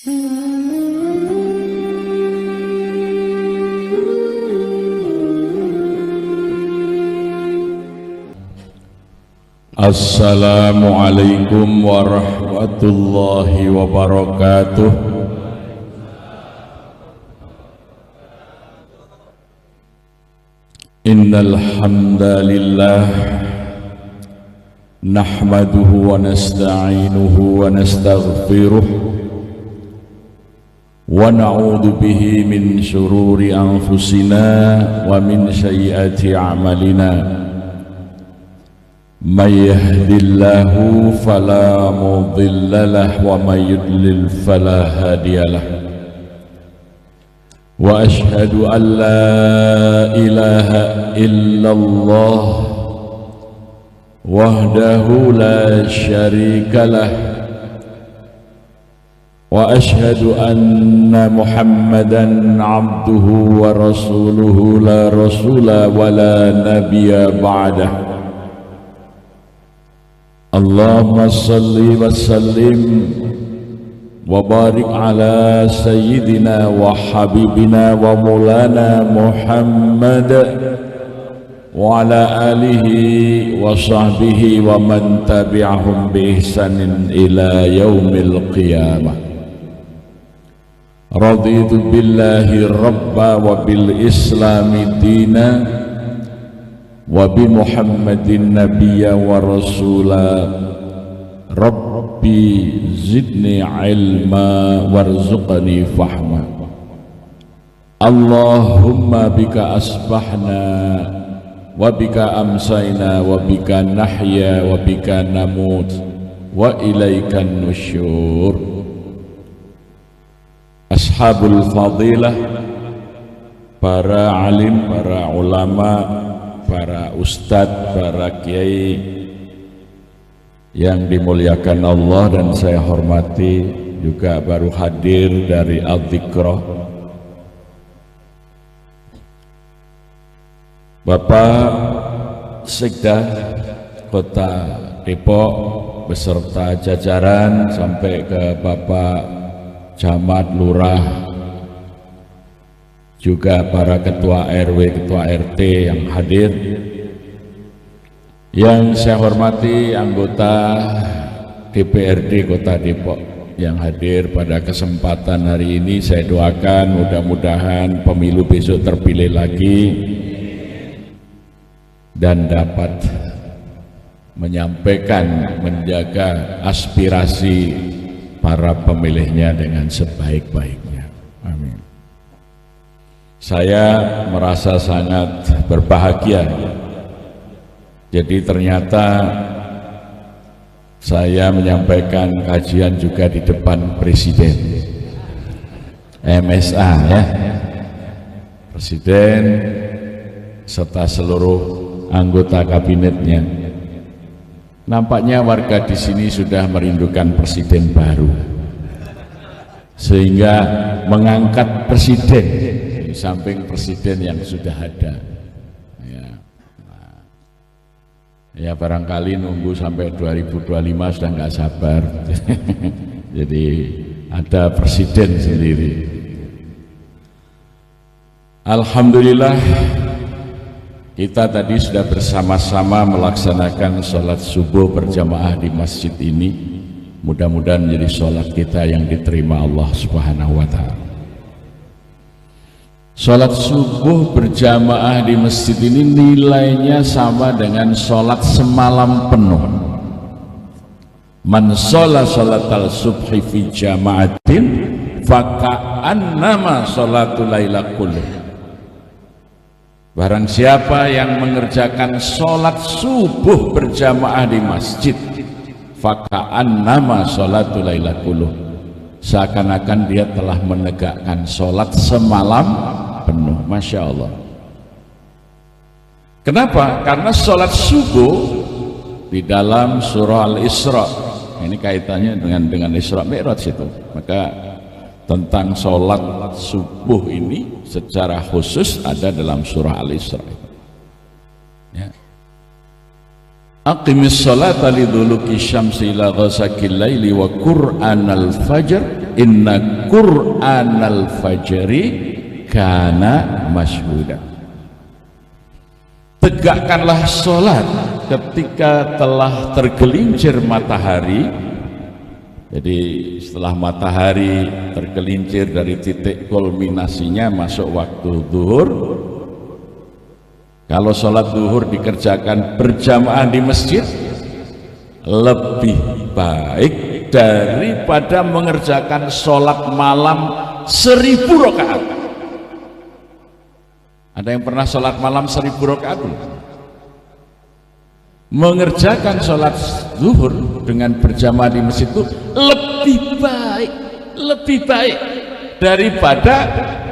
Assalamualaikum warahmatullahi wabarakatuh. Innal hamdalillah nahmaduhu wa nasta'inuhu wa nastaghfiruh wa na'udzu bihi min shururi anfusina wa min sayyiati a'malina. Man yahdihillahu fala mudilla lahu wa man yudlil fala hadiya lahu. Wa ashhadu an la ilaha illallah wahdahu la syarika lah wa ashhadu anna Muhammadan abduhu wa rasuluhu la rasula wa la nabiyya ba'dah. Allahumma salli wa sallim wa barik ala sayyidina wa habibina wa maulana Muhammad wa ala alihi wa sahbihi wa man tabi'ahum bi ihsanin ila yaumil qiyamah. Raditu billahi rabba wa bil islami dina wa bi Muhammadin nabiyya wa rasula. Rabbi zidni ilma warzuqni fahma. Allahumma bika asbahna wa bika amsayna wa bika nahya wa bika namut wa ilaikan nusyur. Ashabul fadilah, para alim, para ulama, para ustadz, para kiai yang dimuliakan Allah dan saya hormati, juga baru hadir dari Al-Dzikra, Bapak Sekda Kota Depok beserta jajaran sampai ke Bapak Camat, Lurah, juga para ketua RW, ketua RT yang hadir. Yang saya hormati anggota DPRD Kota Depok yang hadir pada kesempatan hari ini. Saya doakan mudah-mudahan pemilu besok terpilih lagi dan dapat menyampaikan, menjaga aspirasi para pemilihnya dengan sebaik-baiknya. Amin. Saya merasa sangat berbahagia. Jadi ternyata saya menyampaikan kajian juga di depan Presiden MSA, ya, Presiden serta seluruh anggota kabinetnya. Nampaknya warga di sini sudah merindukan presiden baru, sehingga mengangkat presiden di samping presiden yang sudah ada. Ya barangkali nunggu sampai 2025 sudah nggak sabar. Jadi ada presiden sendiri. Alhamdulillah, kita tadi sudah bersama-sama melaksanakan sholat subuh berjamaah di masjid ini. Mudah-mudahan menjadi sholat kita yang diterima Allah Subhanahu wa ta'ala. Sholat subuh berjamaah di masjid ini nilainya sama dengan sholat semalam penuh. Man sholat sholatal subhi fi jama'atin faka'annama sholatul laila kulluh. Barang siapa yang mengerjakan sholat subuh berjamaah di masjid, faka'annama sholatul laila kulluh, seakan-akan dia telah menegakkan sholat semalam penuh. Masya Allah. Kenapa? Karena sholat subuh di dalam surah Al-Isra, ini kaitannya dengan Isra Mi'raj itu. Maka tentang sholat subuh ini secara khusus ada dalam surah Al-Isra. Ya. Aqimis sholata liduluki syamsi ila ghasaqil laili wa qur'anal fajr inna qur'anal fajri kana masyhuda. Tegakkanlah sholat ketika telah tergelincir matahari. Jadi setelah matahari tergelincir dari titik kulminasinya masuk waktu zuhur. Kalau sholat zuhur dikerjakan berjamaah di masjid lebih baik daripada mengerjakan sholat malam 1000 rakaat. Ada yang pernah sholat malam 1000 rakaat? Mengerjakan sholat zuhur dengan berjamaah di masjid itu lebih baik daripada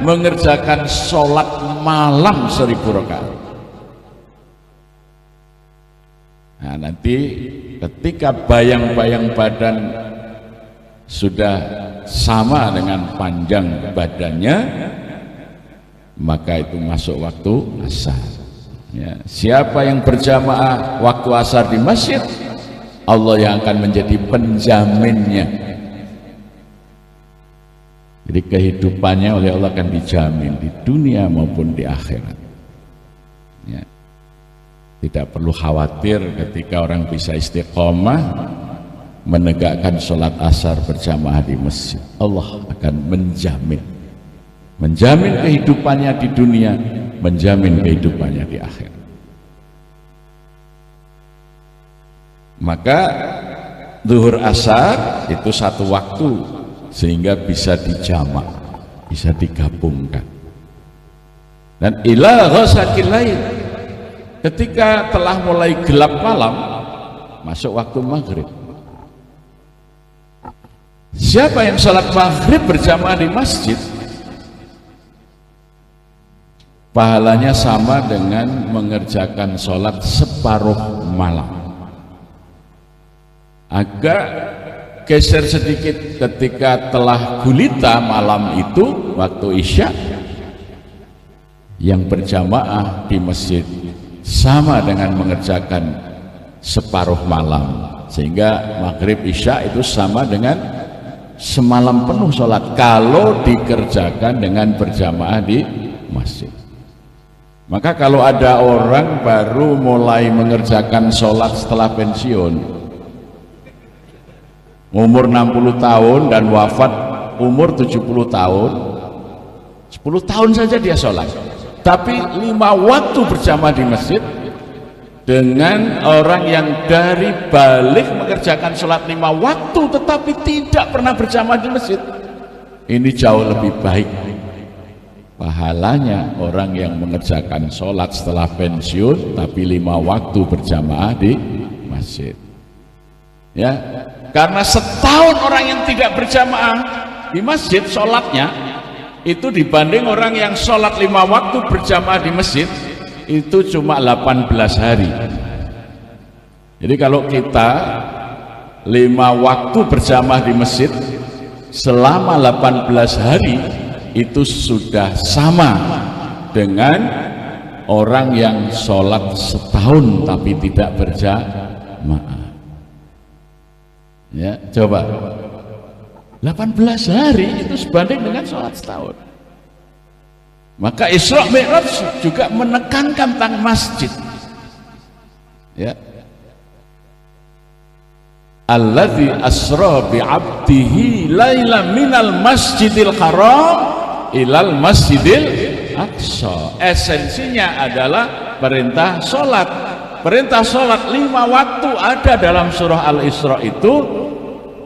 mengerjakan sholat malam 1000 rakaat. Nah, nanti ketika bayang-bayang badan sudah sama dengan panjang badannya, maka itu masuk waktu asar. Ya, siapa yang berjamaah waktu asar di masjid, Allah yang akan menjadi penjaminnya. Jadi kehidupannya oleh Allah akan dijamin di dunia maupun di akhirat. Ya. Tidak perlu khawatir ketika orang bisa istiqomah menegakkan sholat asar berjamaah di masjid. Allah akan menjamin kehidupannya di dunia, menjamin kehidupannya di akhirat. Maka zuhur asar itu satu waktu sehingga bisa dijamak, bisa digabungkan. Dan ila ghasaqil lail, ketika telah mulai gelap malam masuk waktu maghrib. Siapa yang sholat maghrib berjamaah di masjid, pahalanya sama dengan mengerjakan sholat separuh malam. Agak geser sedikit ketika telah gulita malam itu waktu isya, yang berjamaah di masjid sama dengan mengerjakan separuh malam, sehingga maghrib isya itu sama dengan semalam penuh sholat kalau dikerjakan dengan berjamaah di masjid. Maka kalau ada orang baru mulai mengerjakan sholat setelah pensiun, umur 60 tahun dan wafat umur 70 tahun, 10 tahun saja dia sholat, tapi 5 waktu berjamaah di masjid, dengan orang yang dari balik mengerjakan sholat 5 waktu tetapi tidak pernah berjamaah di masjid, ini jauh lebih baik pahalanya orang yang mengerjakan sholat setelah pensiun tapi 5 waktu berjamaah di masjid. Ya, karena setahun orang yang tidak berjamaah di masjid sholatnya itu dibanding orang yang sholat 5 waktu berjamaah di masjid itu cuma 18 hari. Jadi kalau kita 5 waktu berjamaah di masjid selama 18 hari itu sudah sama dengan orang yang sholat setahun tapi tidak berjamaah. Ya, coba 18 hari itu sebanding dengan sholat setahun. Maka Isra Mi'raj juga menekankan tentang masjid. Ya, alladzi asra bi'abdihi laila minal masjidil haram ilal masjidil aqsa. Esensinya adalah perintah sholat. Perintah sholat 5 waktu ada dalam surah Al-Isra itu,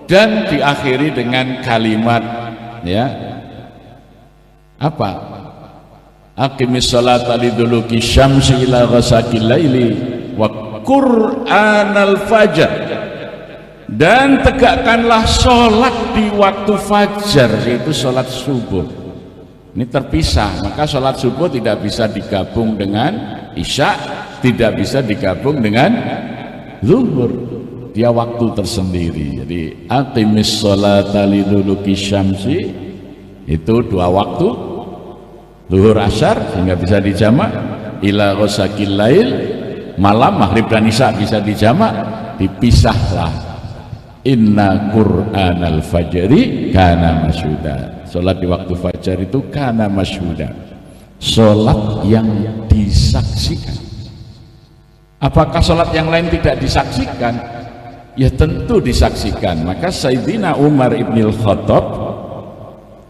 dan diakhiri dengan kalimat, ya, apa? Aqimis sholata liduluki syamsi ila ghasaqil laili wa qur'anal fajr, dan tegakkanlah sholat di waktu fajar, yaitu sholat subuh. Ini terpisah, maka sholat subuh tidak bisa digabung dengan isya, tidak bisa digabung dengan zuhur, dia waktu tersendiri. Jadi aqimis sholata liduluki syamsi itu 2 waktu, zuhur asar sehingga bisa dijamak, ila ghasaqil lail malam maghrib dan isya bisa dijamak, dipisahlah Inna Qur'anal fajri kana masyhuda. Salat di waktu fajar itu kana masyhuda, salat yang disaksikan. Apakah salat yang lain tidak disaksikan? Ya tentu disaksikan. Maka Sayyidina Umar ibn al-Khattab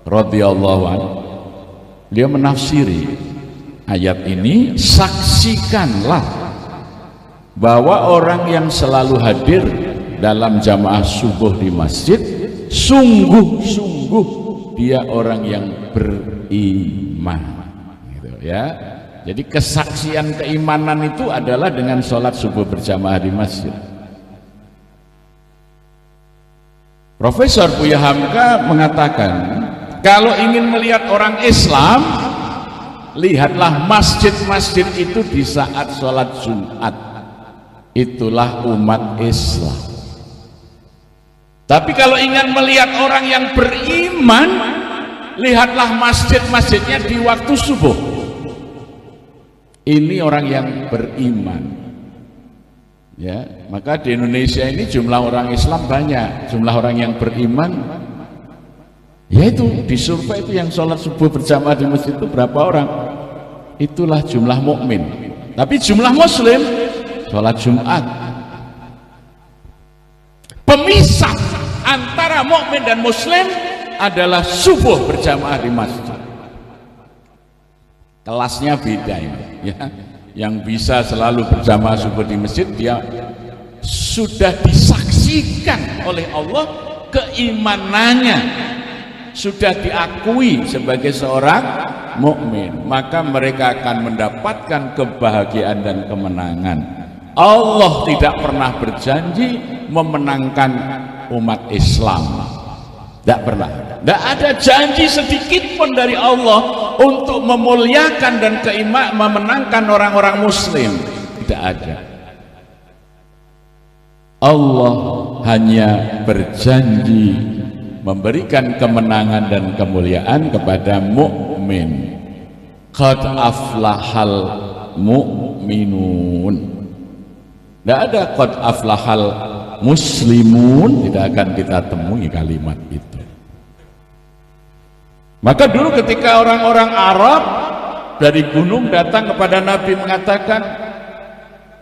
radhiyallahu anhu, dia menafsiri ayat ini, saksikanlah bahwa orang yang selalu hadir dalam jamaah subuh di masjid sungguh-sungguh dia orang yang beriman, gitu ya. Jadi kesaksian keimanan itu adalah dengan sholat subuh berjamaah di masjid. Profesor Buya Hamka mengatakan, kalau ingin melihat orang Islam, lihatlah masjid-masjid itu di saat sholat Jumat, itulah umat Islam. Tapi kalau ingin melihat orang yang beriman, lihatlah masjid-masjidnya di waktu subuh, ini orang yang beriman. Ya, maka di Indonesia ini jumlah orang Islam banyak, jumlah orang yang beriman, yaitu disurvei itu yang sholat subuh berjamaah di masjid itu berapa orang? Itulah jumlah mukmin. Tapi jumlah muslim sholat Jumat, pemisah antara mukmin dan muslim adalah subuh berjamaah di masjid. Kelasnya beda ini, ya. Yang bisa selalu berjamaah subuh di masjid, dia sudah disaksikan oleh Allah keimanannya, sudah diakui sebagai seorang mukmin, maka mereka akan mendapatkan kebahagiaan dan kemenangan. Allah tidak pernah berjanji memenangkan umat Islam, tidak pernah. Tidak ada janji sedikit pun dari Allah untuk memuliakan dan memenangkan orang-orang muslim, tidak ada. Allah hanya berjanji memberikan kemenangan dan kemuliaan kepada mukmin. Qad aflahal mu'minun. Tidak ada qad aflahal muslimun, tidak akan kita temui kalimat itu. Maka dulu ketika orang-orang Arab dari gunung datang kepada Nabi mengatakan,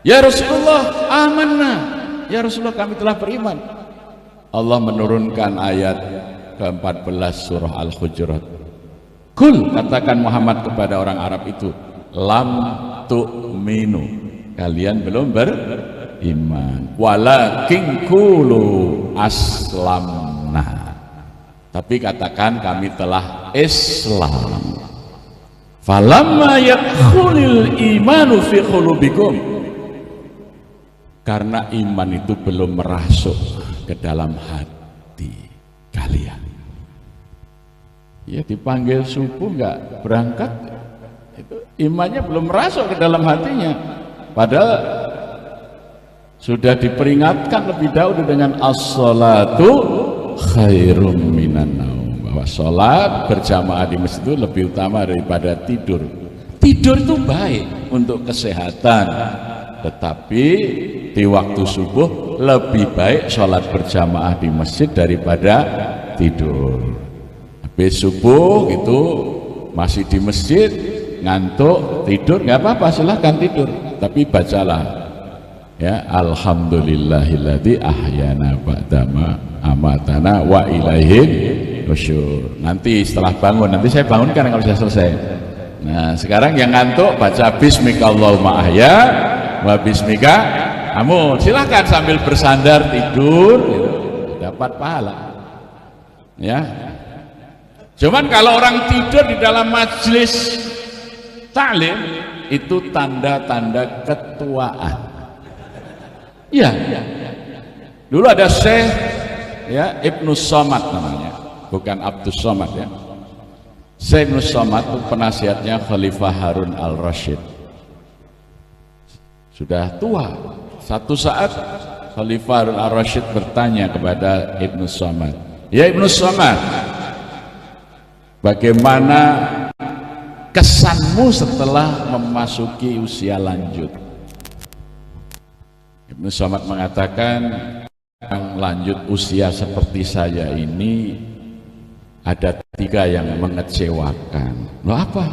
ya Rasulullah, amanna, ya Rasulullah kami telah beriman. Allah menurunkan ayat ke-14 surah Al-Hujurat. Kul, katakan Muhammad kepada orang Arab itu, lam tu'minu, kalian belum beriman, walakin qulu aslamna, tapi katakan kami telah Islam. Falamma yadkhulul imanu fi qulubikum, karena iman itu belum merasuk ke dalam hati kalian. Ya, dipanggil subuh nggak berangkat, itu imannya belum merasuk ke dalam hatinya, padahal sudah diperingatkan lebih dahulu dengan as-salatu khairum minan naum, bahwa sholat berjamaah di masjid itu lebih utama daripada tidur. Tidur itu baik untuk kesehatan, tetapi di waktu subuh lebih baik sholat berjamaah di masjid daripada tidur. Habis subuh itu masih di masjid, ngantuk, tidur, nggak apa-apa, silahkan tidur, tapi bacalah ya, alhamdulillahilladzi ahyana ba'dama amatana wa ilaihin nusyur. Nanti setelah bangun, nanti saya bangunkan kalau sudah selesai. Nah, sekarang yang ngantuk baca bismika Allahumma ahya wa bismika amut, silahkan sambil bersandar tidur, gitu, dapat pahala ya. Cuman kalau orang tidur di dalam majelis taklim, itu tanda-tanda ketuaan. Ya, dulu ada Syekh ya Ibnu Somad namanya, bukan Abdus Somad ya. Syekh Ibnu Somad itu penasihatnya Khalifah Harun al-Rasyid, sudah tua. Satu saat Khalifah Harun al-Rasyid bertanya kepada Ibnu Somad, ya Ibnu Somad, bagaimana kesanmu setelah memasuki usia lanjut? Ibnu Somad mengatakan, lanjut usia seperti saya ini ada 3 yang mengecewakan. Loh apa?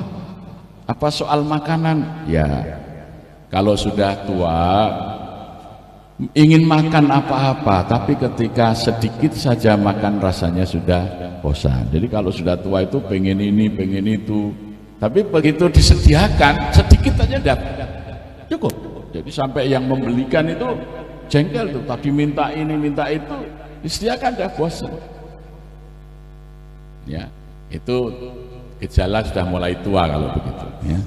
Apa soal makanan? Ya, kalau sudah tua ingin makan apa-apa, tapi ketika sedikit saja makan rasanya sudah bosan. Jadi kalau sudah tua itu pengen ini, pengen itu, tapi begitu disediakan sedikit aja dapat, cukup. Jadi sampai yang membelikan itu jengkel tuh, tadi minta ini minta itu, disediakan dah bosan. Ya, itu gejala sudah mulai tua kalau begitu. Ya.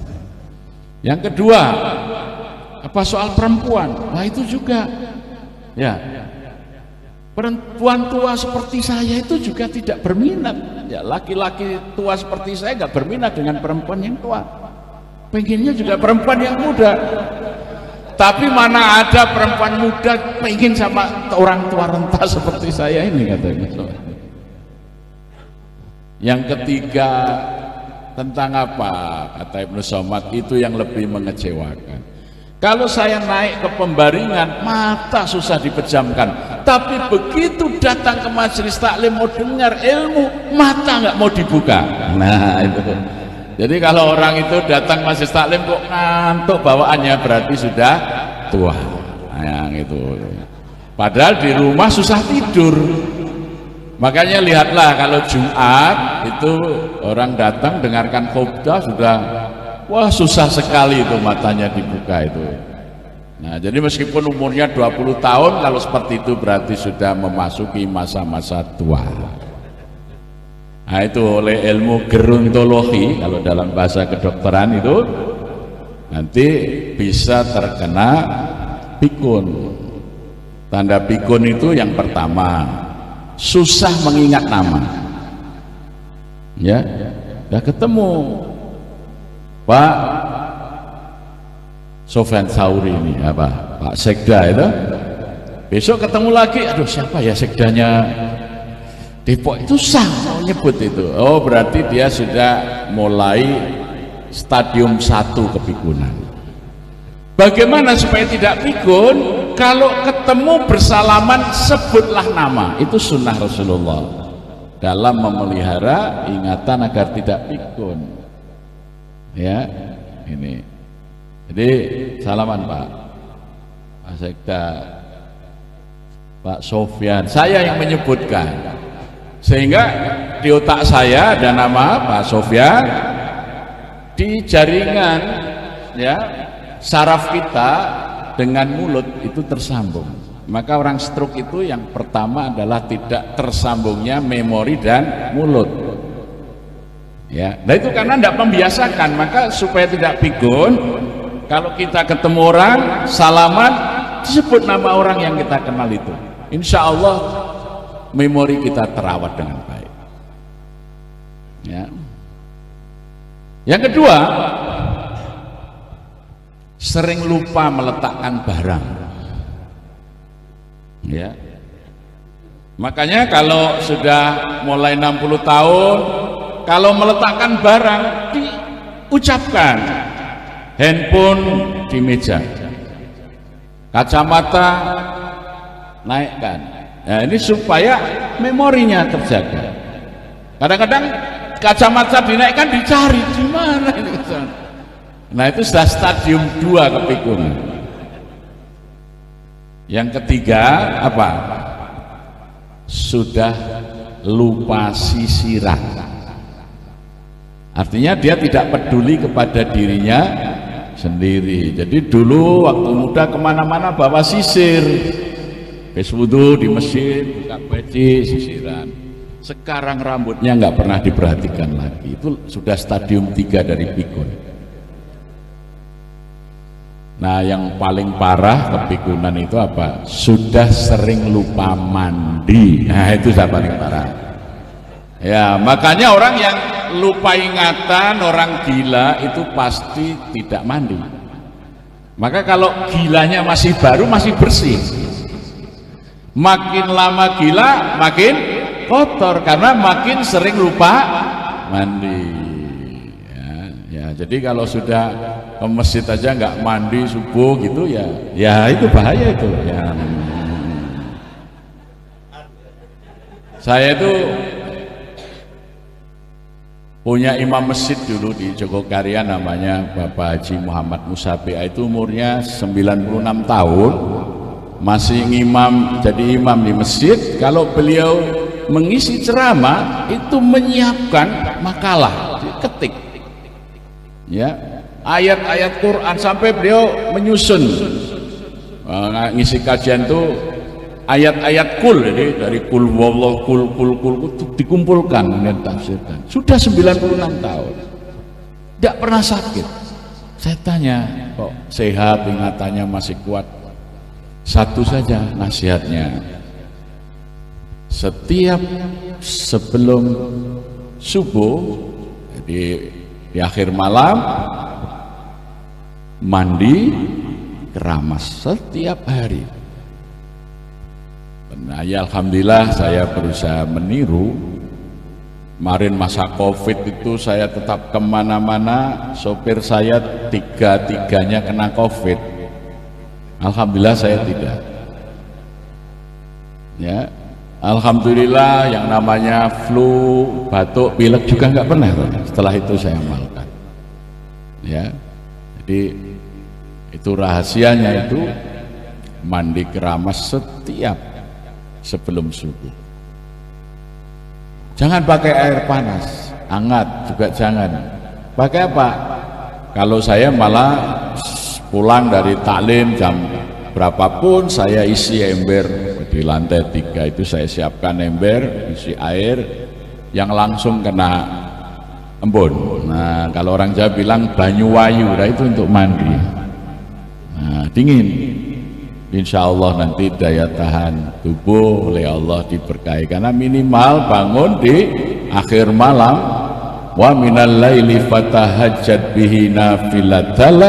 Yang kedua, apa soal perempuan? Nah itu juga, ya, perempuan tua seperti saya itu juga tidak berminat. Ya, laki-laki tua seperti saya nggak berminat dengan perempuan yang tua. Pengennya juga perempuan yang muda. Tapi mana ada perempuan muda pengen sama orang tua renta seperti saya ini, katanya. Yang ketiga, tentang apa? Kata Ibnu Somad, itu yang lebih mengecewakan. Kalau saya naik ke pembaringan, mata susah dipejamkan, tapi begitu datang ke majelis taklim mau dengar ilmu, mata nggak mau dibuka. Nah itu. Jadi kalau orang itu datang majelis taklim kok ngantuk bawaannya, berarti sudah tua. Nah, yang itu. Padahal di rumah susah tidur. Makanya lihatlah kalau Jumat itu orang datang dengarkan khutbah sudah, wah susah sekali itu matanya dibuka itu. Nah jadi meskipun umurnya 20 tahun, kalau seperti itu berarti sudah memasuki masa-masa tua. Nah itu oleh ilmu gerontologi, kalau dalam bahasa kedokteran itu nanti bisa terkena pikun. Tanda pikun itu yang pertama, susah mengingat nama. Ya, udah ketemu Pak Sofyan Sauri ini, apa Pak Sekda itu, besok ketemu lagi, aduh siapa ya sekdanya Depok, itu susah mau nyebut itu. Oh berarti dia sudah mulai stadium 1 kepikunan. Bagaimana supaya tidak pikun? Kalau ketemu bersalaman sebutlah nama, itu sunnah Rasulullah dalam memelihara ingatan agar tidak pikun. Ya, ini. Jadi salaman Pak Sekda, Pak Sofyan, saya yang menyebutkan, sehingga di otak saya ada nama Pak Sofyan, di jaringan ya saraf kita dengan mulut itu tersambung. Maka orang stroke itu yang pertama adalah tidak tersambungnya memori dan mulut. Ya, nah itu karena tidak membiasakan. Maka supaya tidak pikun, kalau kita ketemu orang salaman disebut nama orang yang kita kenal itu, insya Allah memori kita terawat dengan baik. Ya. Yang kedua, sering lupa meletakkan barang. Ya. Makanya kalau sudah mulai 60 tahun, kalau meletakkan barang diucapkan, handphone di meja, kacamata naikkan. Nah ini supaya memorinya terjaga. Kadang-kadang kacamata dinaikkan dicari di mana ini. Nah itu sudah stadium 2 kepikunan. Yang ketiga apa? Sudah lupa sisiran. Artinya dia tidak peduli kepada dirinya sendiri. Jadi dulu waktu muda kemana-mana bawa sisir, habis wudhu di masjid buka peci sisiran. Sekarang rambutnya nggak pernah diperhatikan lagi. Itu sudah stadium 3 dari pikun. Nah yang paling parah kepikunan itu apa? Sudah sering lupa mandi. Nah itu sudah paling parah. Ya makanya orang yang lupa ingatan, orang gila itu pasti tidak mandi. Maka kalau gilanya masih baru, masih bersih. Makin lama gila makin kotor karena makin sering lupa mandi. Ya, jadi kalau sudah ke masjid aja nggak mandi subuh gitu ya itu bahaya itu. Ya. Saya itu punya imam masjid dulu di Jogokarya, namanya Bapak Haji Muhammad Musa PA, itu umurnya 96 tahun, masih ngimam, jadi imam di masjid. Kalau beliau mengisi ceramah itu menyiapkan makalah, diketik ya ayat-ayat Quran, sampai beliau menyusun ngisi kajian tuh ayat-ayat kul, jadi dari kul wallahu kul itu dikumpulkan dan tafsirkan. Sudah 96 tahun tidak pernah sakit. Saya tanya, kok sehat, ingatannya masih kuat? Satu saja nasihatnya, setiap sebelum subuh, jadi di akhir malam, mandi keramas setiap hari. Nah, ya alhamdulillah saya berusaha meniru. Kemarin masa Covid itu saya tetap kemana-mana, sopir saya tiga-tiganya kena Covid. Alhamdulillah saya tidak. Ya, alhamdulillah yang namanya flu, batuk, pilek juga nggak pernah. Setelah itu saya amalkan. Ya, jadi itu rahasianya, itu mandi keramas setiap sebelum subuh. Jangan pakai air panas, hangat juga jangan. Pakai apa? Kalau saya malah pulang dari taklim jam berapapun, saya isi ember di lantai 3 itu, saya siapkan ember isi air yang langsung kena embun. Nah, kalau orang Jawa bilang banyu wayu, nah itu untuk mandi. Nah, dingin. Insya Allah nanti daya tahan tubuh oleh Allah diberkahi, karena minimal bangun di akhir malam. Wa minal laili fatahajjat bihi nafilatan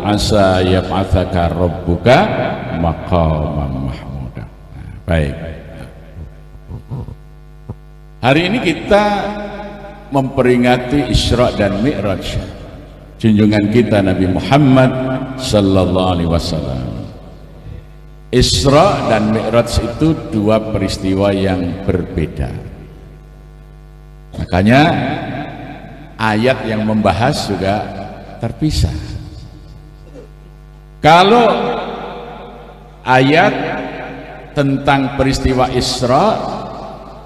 asa yab'atsaka rabbuka maqaman mahmuda. Baik, hari ini kita memperingati Isra dan Mi'raj junjungan kita Nabi Muhammad sallallahu alaihi wasallam. Isra dan Mi'raj itu dua peristiwa yang berbeda. Makanya ayat yang membahas juga terpisah. Kalau ayat tentang peristiwa Isra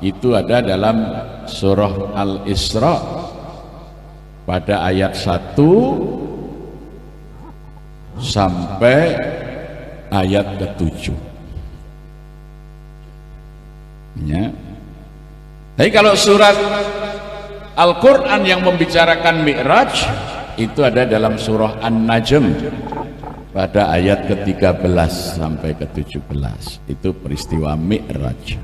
itu ada dalam surah Al-Isra pada ayat 1 sampai ayat ke-7 ya. Tapi kalau surat Al-Quran yang membicarakan Mi'raj itu ada dalam surah An-Najm pada ayat ke-13 sampai ke-17. Itu peristiwa Mi'raj.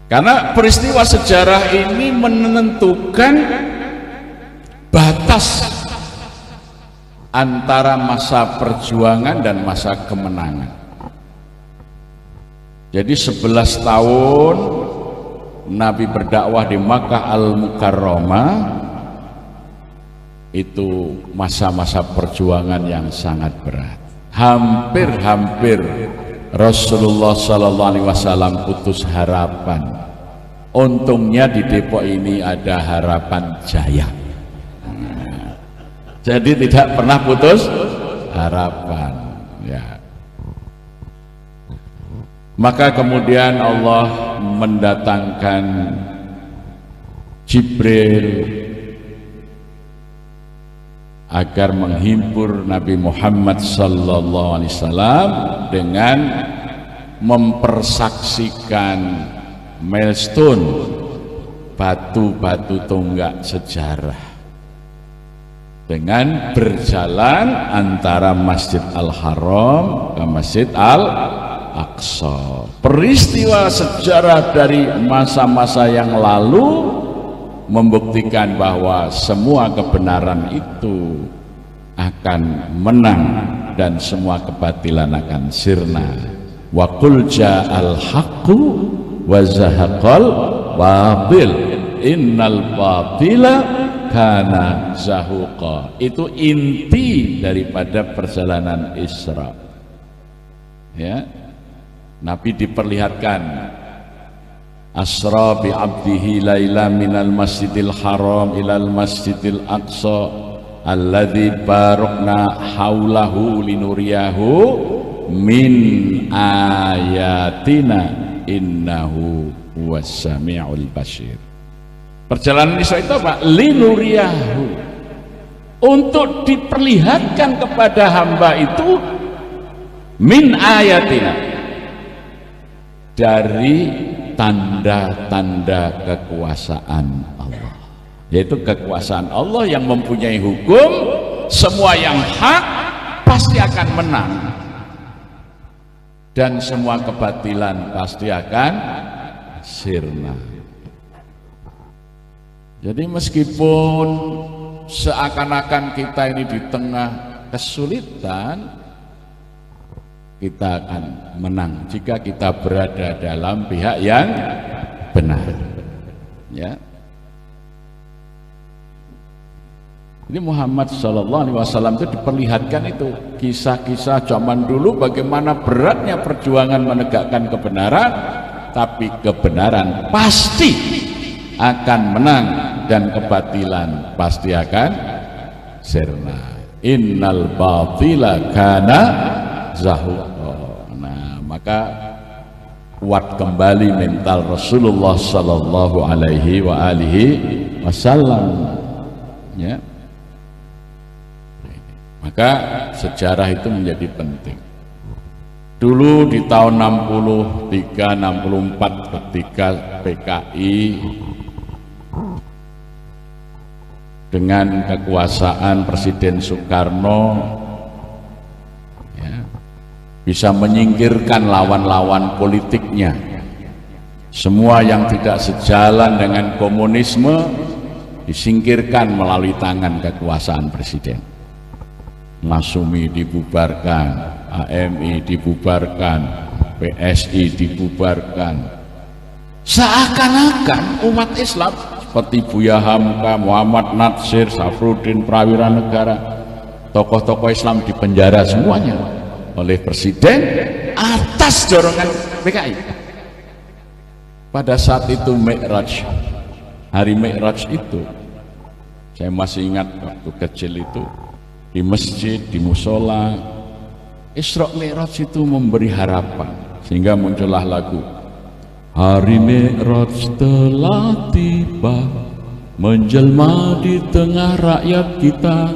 Karena peristiwa sejarah ini menentukan batas antara masa perjuangan dan masa kemenangan. Jadi 11 tahun Nabi berdakwah di Makkah Al-Mukarramah, itu masa-masa perjuangan yang sangat berat. Hampir-hampir Rasulullah Sallallahu Alaihi Wasallam putus harapan. Untungnya di Depok ini ada Harapan Jaya. Jadi tidak pernah putus harapan ya. Maka kemudian Allah mendatangkan Jibril agar menghibur Nabi Muhammad sallallahu alaihi wasallam dengan mempersaksikan milestone, batu-batu tonggak sejarah, dengan berjalan antara Masjid Al-Haram ke Masjid Al-Aqsa. Peristiwa sejarah dari masa-masa yang lalu membuktikan bahwa semua kebenaran itu akan menang dan semua kebatilan akan sirna. Wa qul ja'al haqqu wa zahaqal batil innal batila kana zahuqa. Itu inti daripada perjalanan Isra ya. Nabi diperlihatkan asra bi abdihi laila minal masjidil haram ilal masjidil aqsa alladzi barakna haulahu linuriyahu min ayatina innahu huwas samiul basir. Perjalanan Isra itu apa? Linuriyahu, untuk diperlihatkan kepada hamba itu min ayatina, dari tanda-tanda kekuasaan Allah, yaitu kekuasaan Allah yang mempunyai hukum, semua yang hak pasti akan menang dan semua kebatilan pasti akan sirna. Jadi meskipun seakan-akan kita ini di tengah kesulitan, kita akan menang jika kita berada dalam pihak yang benar, ya. Ini Muhammad SAW itu diperlihatkan itu kisah-kisah zaman dulu bagaimana beratnya perjuangan menegakkan kebenaran, tapi kebenaran pasti akan menang dan kebatilan pasti akan sirna. Innal batila kana zahuqa. Nah, maka kuat kembali mental Rasulullah sallallahu alaihi wasallam, ya. Maka sejarah itu menjadi penting. Dulu di tahun 63 64 ketika PKI dengan kekuasaan Presiden Soekarno bisa menyingkirkan lawan-lawan politiknya. Semua yang tidak sejalan dengan komunisme disingkirkan melalui tangan kekuasaan presiden. Masumi dibubarkan, AMI dibubarkan, PSI dibubarkan. Seakan-akan umat Islam seperti Buya Hamka, Muhammad Natsir, Safruddin Prawira Negara, tokoh-tokoh Islam dipenjara semuanya oleh presiden atas dorongan PKI. Pada saat itu Mi'raj, hari Mi'raj itu saya masih ingat waktu kecil itu di masjid, di musola, Isra Mi'raj itu memberi harapan sehingga muncullah lagu Hari Mi'raj telah tiba, menjelma di tengah rakyat kita,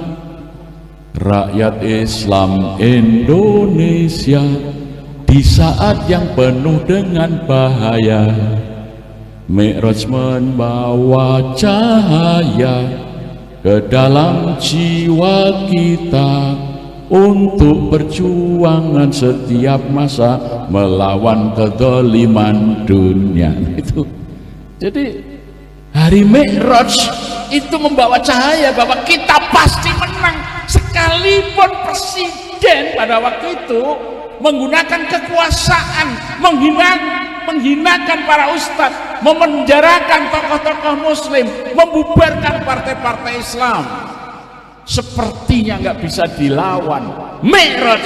rakyat Islam Indonesia, di saat yang penuh dengan bahaya. Mi'raj membawa cahaya ke dalam jiwa kita untuk perjuangan setiap masa melawan kezaliman dunia. Itu jadi hari Mi'raj itu membawa cahaya bahwa kita pasti menang, sekalipun presiden pada waktu itu menggunakan kekuasaan, menghinakan para ustadz, memenjarakan tokoh-tokoh muslim, membubarkan partai-partai Islam, sepertinya nggak bisa dilawan. Mi'raj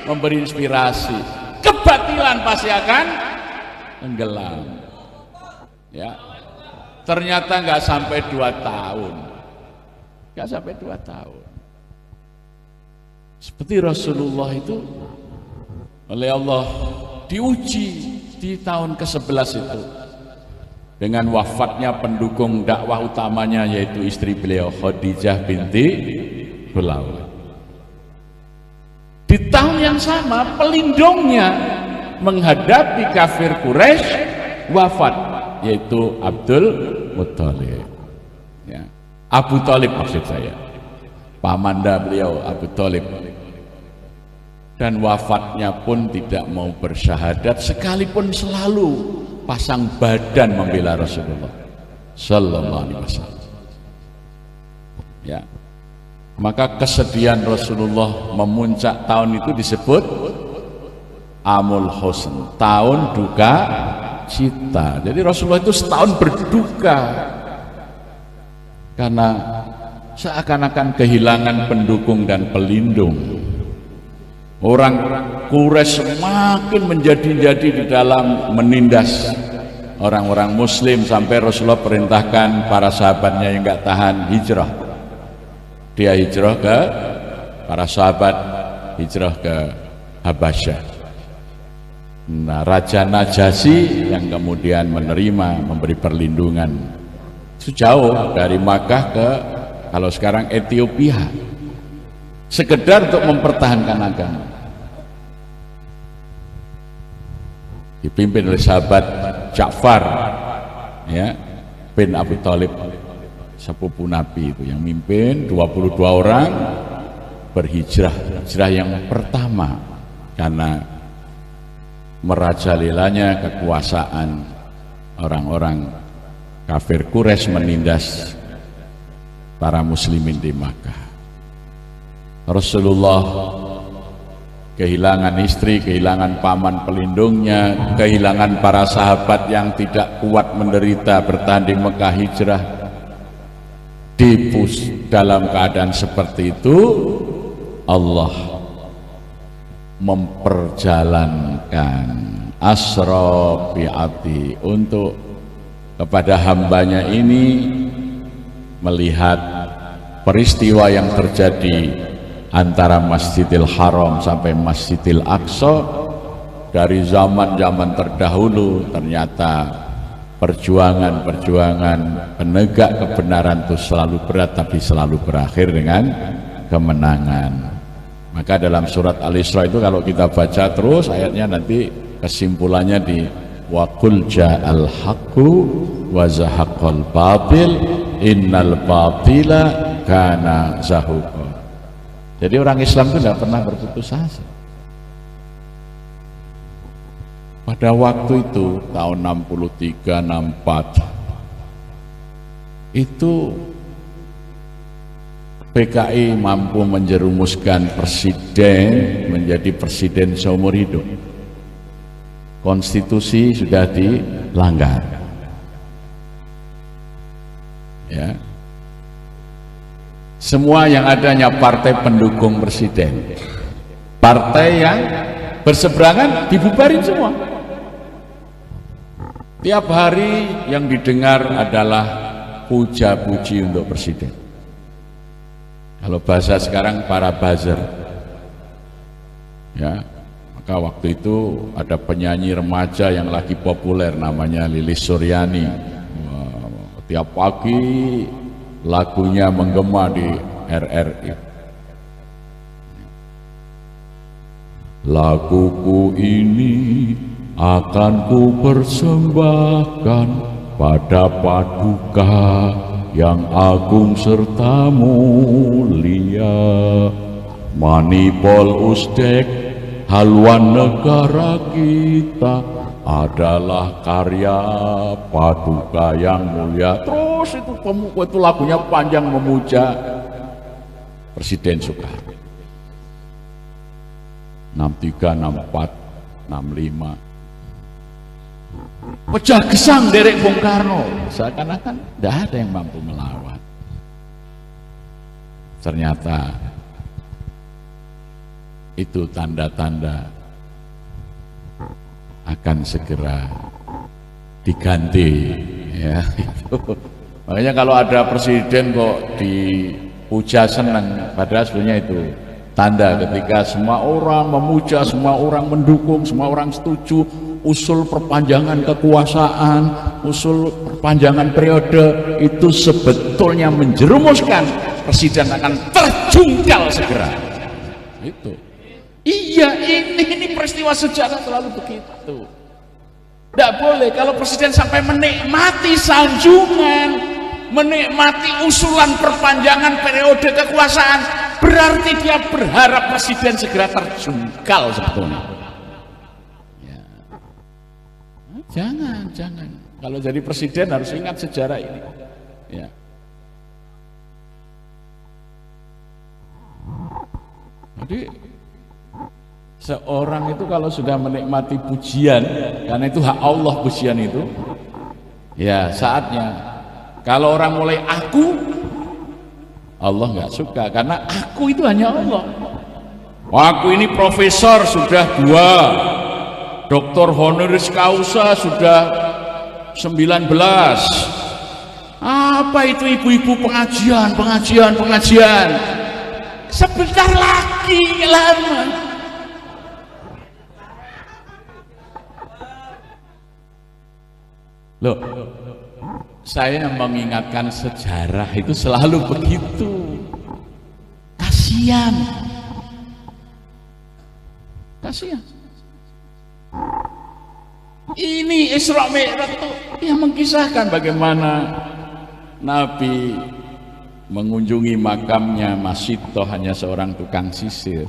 memberi inspirasi, kebatilan pasti akan tenggelam, ya. Ternyata nggak sampai 2 tahun, nggak sampai 2 tahun. Seperti Rasulullah itu oleh Allah diuji di tahun ke-11 itu dengan wafatnya pendukung dakwah utamanya, yaitu istri beliau Khadijah binti Khuwailid. Di tahun yang sama pelindungnya menghadapi kafir Quraisy wafat, yaitu Abdul Muthalib, ya. Abu Thalib maksud saya, pamanda beliau Abu Thalib. Dan wafatnya pun tidak mau bersyahadat, sekalipun selalu pasang badan membela Rasulullah sallallahu alaihi wasallam, ya. Maka kesedihan Rasulullah memuncak tahun itu disebut Amul Husn, tahun duka cita. Jadi Rasulullah itu setahun berduka karena seakan-akan kehilangan pendukung dan pelindung. Orang Quraisy semakin menjadi-jadi di dalam menindas orang-orang muslim sampai Rasulullah perintahkan para sahabatnya yang nggak tahan hijrah. Dia hijrah ke, para sahabat hijrah ke Habasyah. Nah, Raja Najasyi yang kemudian menerima, memberi perlindungan. Itu jauh dari Makkah ke, kalau sekarang Ethiopia, sekedar untuk mempertahankan agama. Dipimpin oleh sahabat Ja'far, ya, bin Abi Thalib, sepupu Nabi itu yang mimpin 22 orang berhijrah, hijrah yang pertama karena merajalelanya kekuasaan orang-orang kafir Quraisy menindas para muslimin di Makkah. Rasulullah kehilangan istri, kehilangan paman pelindungnya, kehilangan para sahabat yang tidak kuat menderita bertahan di Mekah hijrah. Dalam keadaan seperti itu Allah memperjalankan asra bi'ati untuk kepada hambanya ini melihat peristiwa yang terjadi antara Masjidil Haram sampai Masjidil Aqsa. Dari zaman-zaman terdahulu ternyata perjuangan penegak kebenaran itu selalu berat tapi selalu berakhir dengan kemenangan. Maka dalam surat Al-Isra itu kalau kita baca terus ayatnya nanti kesimpulannya di wa qul ja'al haqqu wa zahaqal batil innal batila kana zahuqa. Jadi orang Islam itu tidak pernah berputus asa. Pada waktu itu tahun 63, 64 itu PKI mampu menjerumuskan presiden menjadi presiden seumur hidup. Konstitusi sudah dilanggar, ya. Semua yang adanya partai pendukung presiden, partai yang berseberangan dibubarin semua. Tiap hari yang didengar adalah puja-puji untuk presiden. Kalau bahasa sekarang para buzzer, ya. Maka waktu itu ada penyanyi remaja yang lagi populer namanya Lilis Suryani. Tiap pagi lagunya menggema di RRI. Laguku ini akan ku persembahkan pada Paduka yang agung serta mulia. Manipol Uzbek haluan negara kita adalah karya Paduka yang mulia. Terus itu lagunya panjang memuja Presiden Soekarno. 63, 64, 65 pecah gesang derek Bung Karno, seakan-akan tidak ada yang mampu melawan. Ternyata itu tanda-tanda akan segera diganti, ya. Makanya kalau ada presiden kok dipuja senang, padahal sebenarnya itu tanda ketika semua orang memuja, semua orang mendukung, semua orang setuju usul perpanjangan kekuasaan, usul perpanjangan periode, itu sebetulnya menjerumuskan presiden akan terjungkal segera. Itu iya, ini peristiwa sejarah selalu begitu. Tidak boleh kalau presiden sampai menikmati sanjungan, menikmati usulan perpanjangan periode kekuasaan, berarti dia berharap presiden segera terjungkal sebetulnya. Jangan. Kalau jadi presiden harus ingat sejarah ini. Ya. Jadi seorang itu kalau sudah menikmati pujian, karena itu hak Allah pujian itu, ya saatnya. Kalau orang mulai aku, Allah nggak suka, karena aku itu hanya Allah. Aku ini profesor sudah 2, doktor honoris causa sudah 19. Apa itu ibu-ibu pengajian? Sebentar lagi lama. Loh, saya mengingatkan sejarah itu selalu begitu. Kasihan. Ini Isra Mi'raj itu yang mengisahkan bagaimana Nabi mengunjungi makamnya Masito, hanya seorang tukang sisir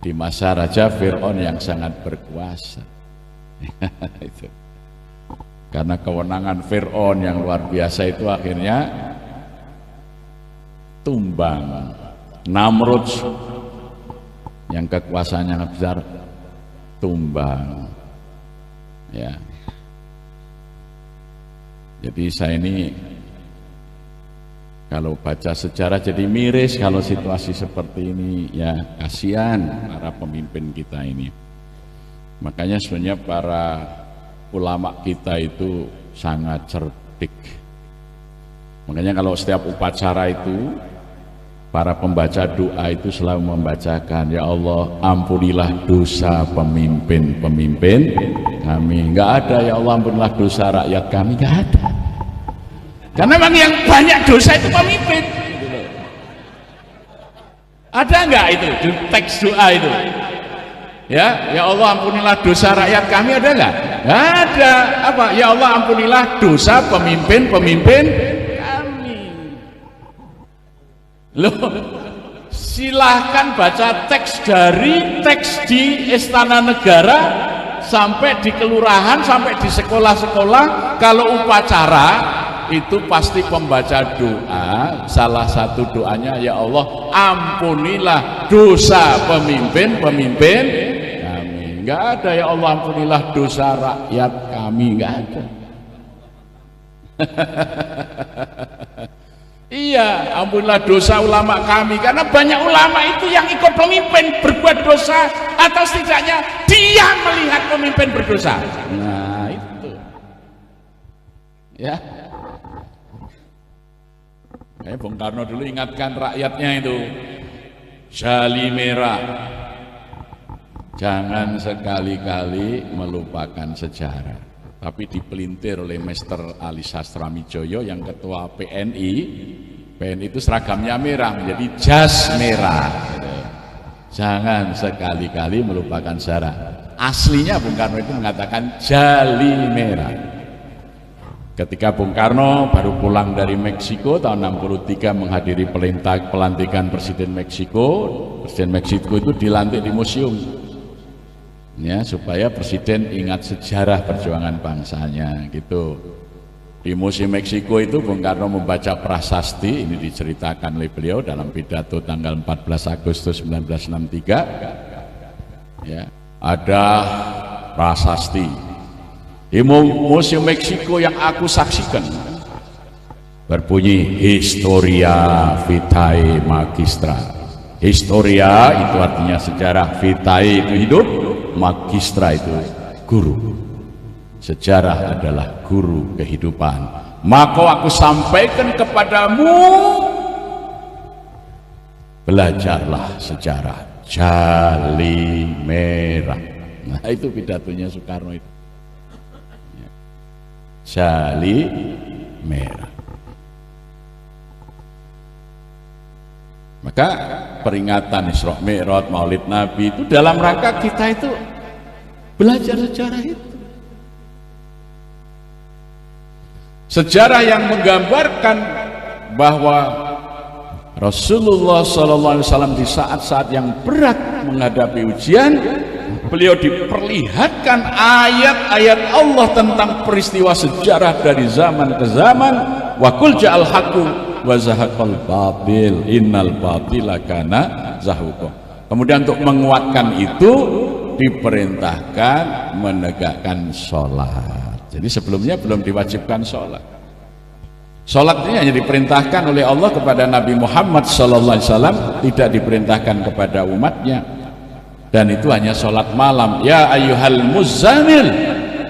di masa Raja Fir'aun yang sangat berkuasa. Itu. Karena kewenangan Fir'aun yang luar biasa itu akhirnya tumbang. Namrud yang kekuasaannya besar tumbang. Ya. Jadi saya ini kalau baca sejarah jadi miris kalau situasi seperti ini, ya kasihan para pemimpin kita ini. Makanya sebenarnya para ulama kita itu sangat cerdik. Makanya kalau setiap upacara itu para pembaca doa itu selalu membacakan, ya Allah ampunilah dosa pemimpin-pemimpin kami. Enggak ada ya Allah ampunilah dosa rakyat kami, enggak ada. Karena memang yang banyak dosa itu pemimpin. Ada enggak itu di teks doa itu? Ya Allah ampunilah dosa rakyat kami, ada enggak? Ada. Apa? Ya Allah ampunilah dosa pemimpin-pemimpin kami. Loh, silahkan baca teks dari teks di Istana Negara sampai di kelurahan, sampai di sekolah-sekolah. Kalau upacara itu pasti pembaca doa, salah satu doanya ya Allah ampunilah dosa pemimpin-pemimpin kami. Enggak ada ya Allah ampunilah dosa rakyat kami, enggak ada. Iya, ampunilah dosa ulama kami, karena banyak ulama itu yang ikut pemimpin berbuat dosa atau setidaknya dia melihat pemimpin berdosa. Nah itu ya. Bung Karno dulu ingatkan rakyatnya itu, jali merah, jangan sekali-kali melupakan sejarah. Tapi dipelintir oleh Mr. Ali Sastramidjoyo yang ketua PNI. PNI itu seragamnya merah menjadi jas merah. Jangan sekali-kali melupakan sejarah. Aslinya Bung Karno itu mengatakan jali merah. Ketika Bung Karno baru pulang dari Meksiko tahun 63 menghadiri pelantikan Presiden Meksiko. Presiden Meksiko itu dilantik di museum, ya, supaya Presiden ingat sejarah perjuangan bangsanya gitu. Di museum Meksiko itu Bung Karno membaca prasasti, ini diceritakan oleh beliau dalam pidato tanggal 14 Agustus 1963. Ya, ada prasasti di museum Meksiko yang aku saksikan berbunyi Historia Vitae Magistra. Historia itu artinya sejarah, vitae itu hidup, magistra itu guru. Sejarah adalah guru kehidupan. Maka aku sampaikan kepadamu, belajarlah sejarah, jali merah. Nah itu pidatonya Soekarno itu, jali merah. Maka peringatan Isra Mi'raj, Maulid Nabi itu dalam rangka kita itu belajar sejarah itu. Sejarah yang menggambarkan bahwa Rasulullah SAW di saat-saat yang berat menghadapi ujian, beliau diperlihatkan ayat-ayat Allah tentang peristiwa sejarah dari zaman ke zaman. Wa qul ja'al haqqu wa zahaqal batil innal batila kana zahuqa. Kemudian untuk menguatkan itu diperintahkan menegakkan sholat. Jadi sebelumnya belum diwajibkan sholat. Sholat ini hanya diperintahkan oleh Allah kepada Nabi Muhammad SAW, tidak diperintahkan kepada umatnya, dan itu hanya sholat malam. Ya ayyuhal muzzamil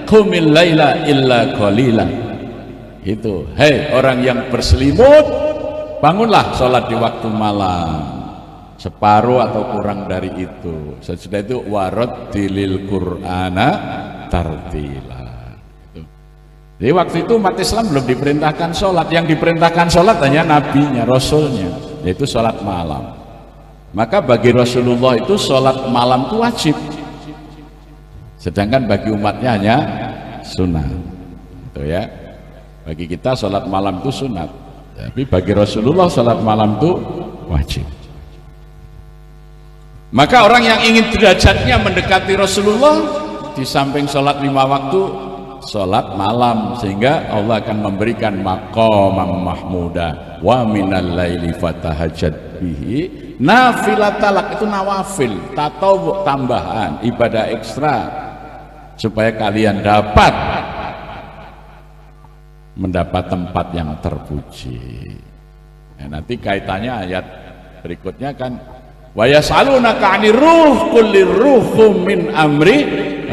qumil laila illa qalila. Itu, hei orang yang berselimut, bangunlah sholat di waktu malam, separuh atau kurang dari itu. Sesudah itu warattilil qur'ana tartila. Jadi waktu itu umat Islam belum diperintahkan sholat, yang diperintahkan sholat hanya nabinya, rasulnya, yaitu sholat malam. Maka bagi Rasulullah itu sholat malam itu wajib, sedangkan bagi umatnya hanya sunnah. Itu ya, bagi kita sholat malam itu sunat, tapi bagi Rasulullah sholat malam itu wajib. Maka orang yang ingin derajatnya mendekati Rasulullah, di samping sholat 5 waktu, sholat malam, sehingga Allah akan memberikan maqamam mahmuda wa minal laili fatahajjad bihi nafilatalak. Itu nawafil, tatawwu, tambahan, ibadah ekstra, supaya kalian dapat mendapat tempat yang terpuji. Nanti kaitannya ayat berikutnya kan, wa yas'alunaka 'anir ruh qullir ruhu min amri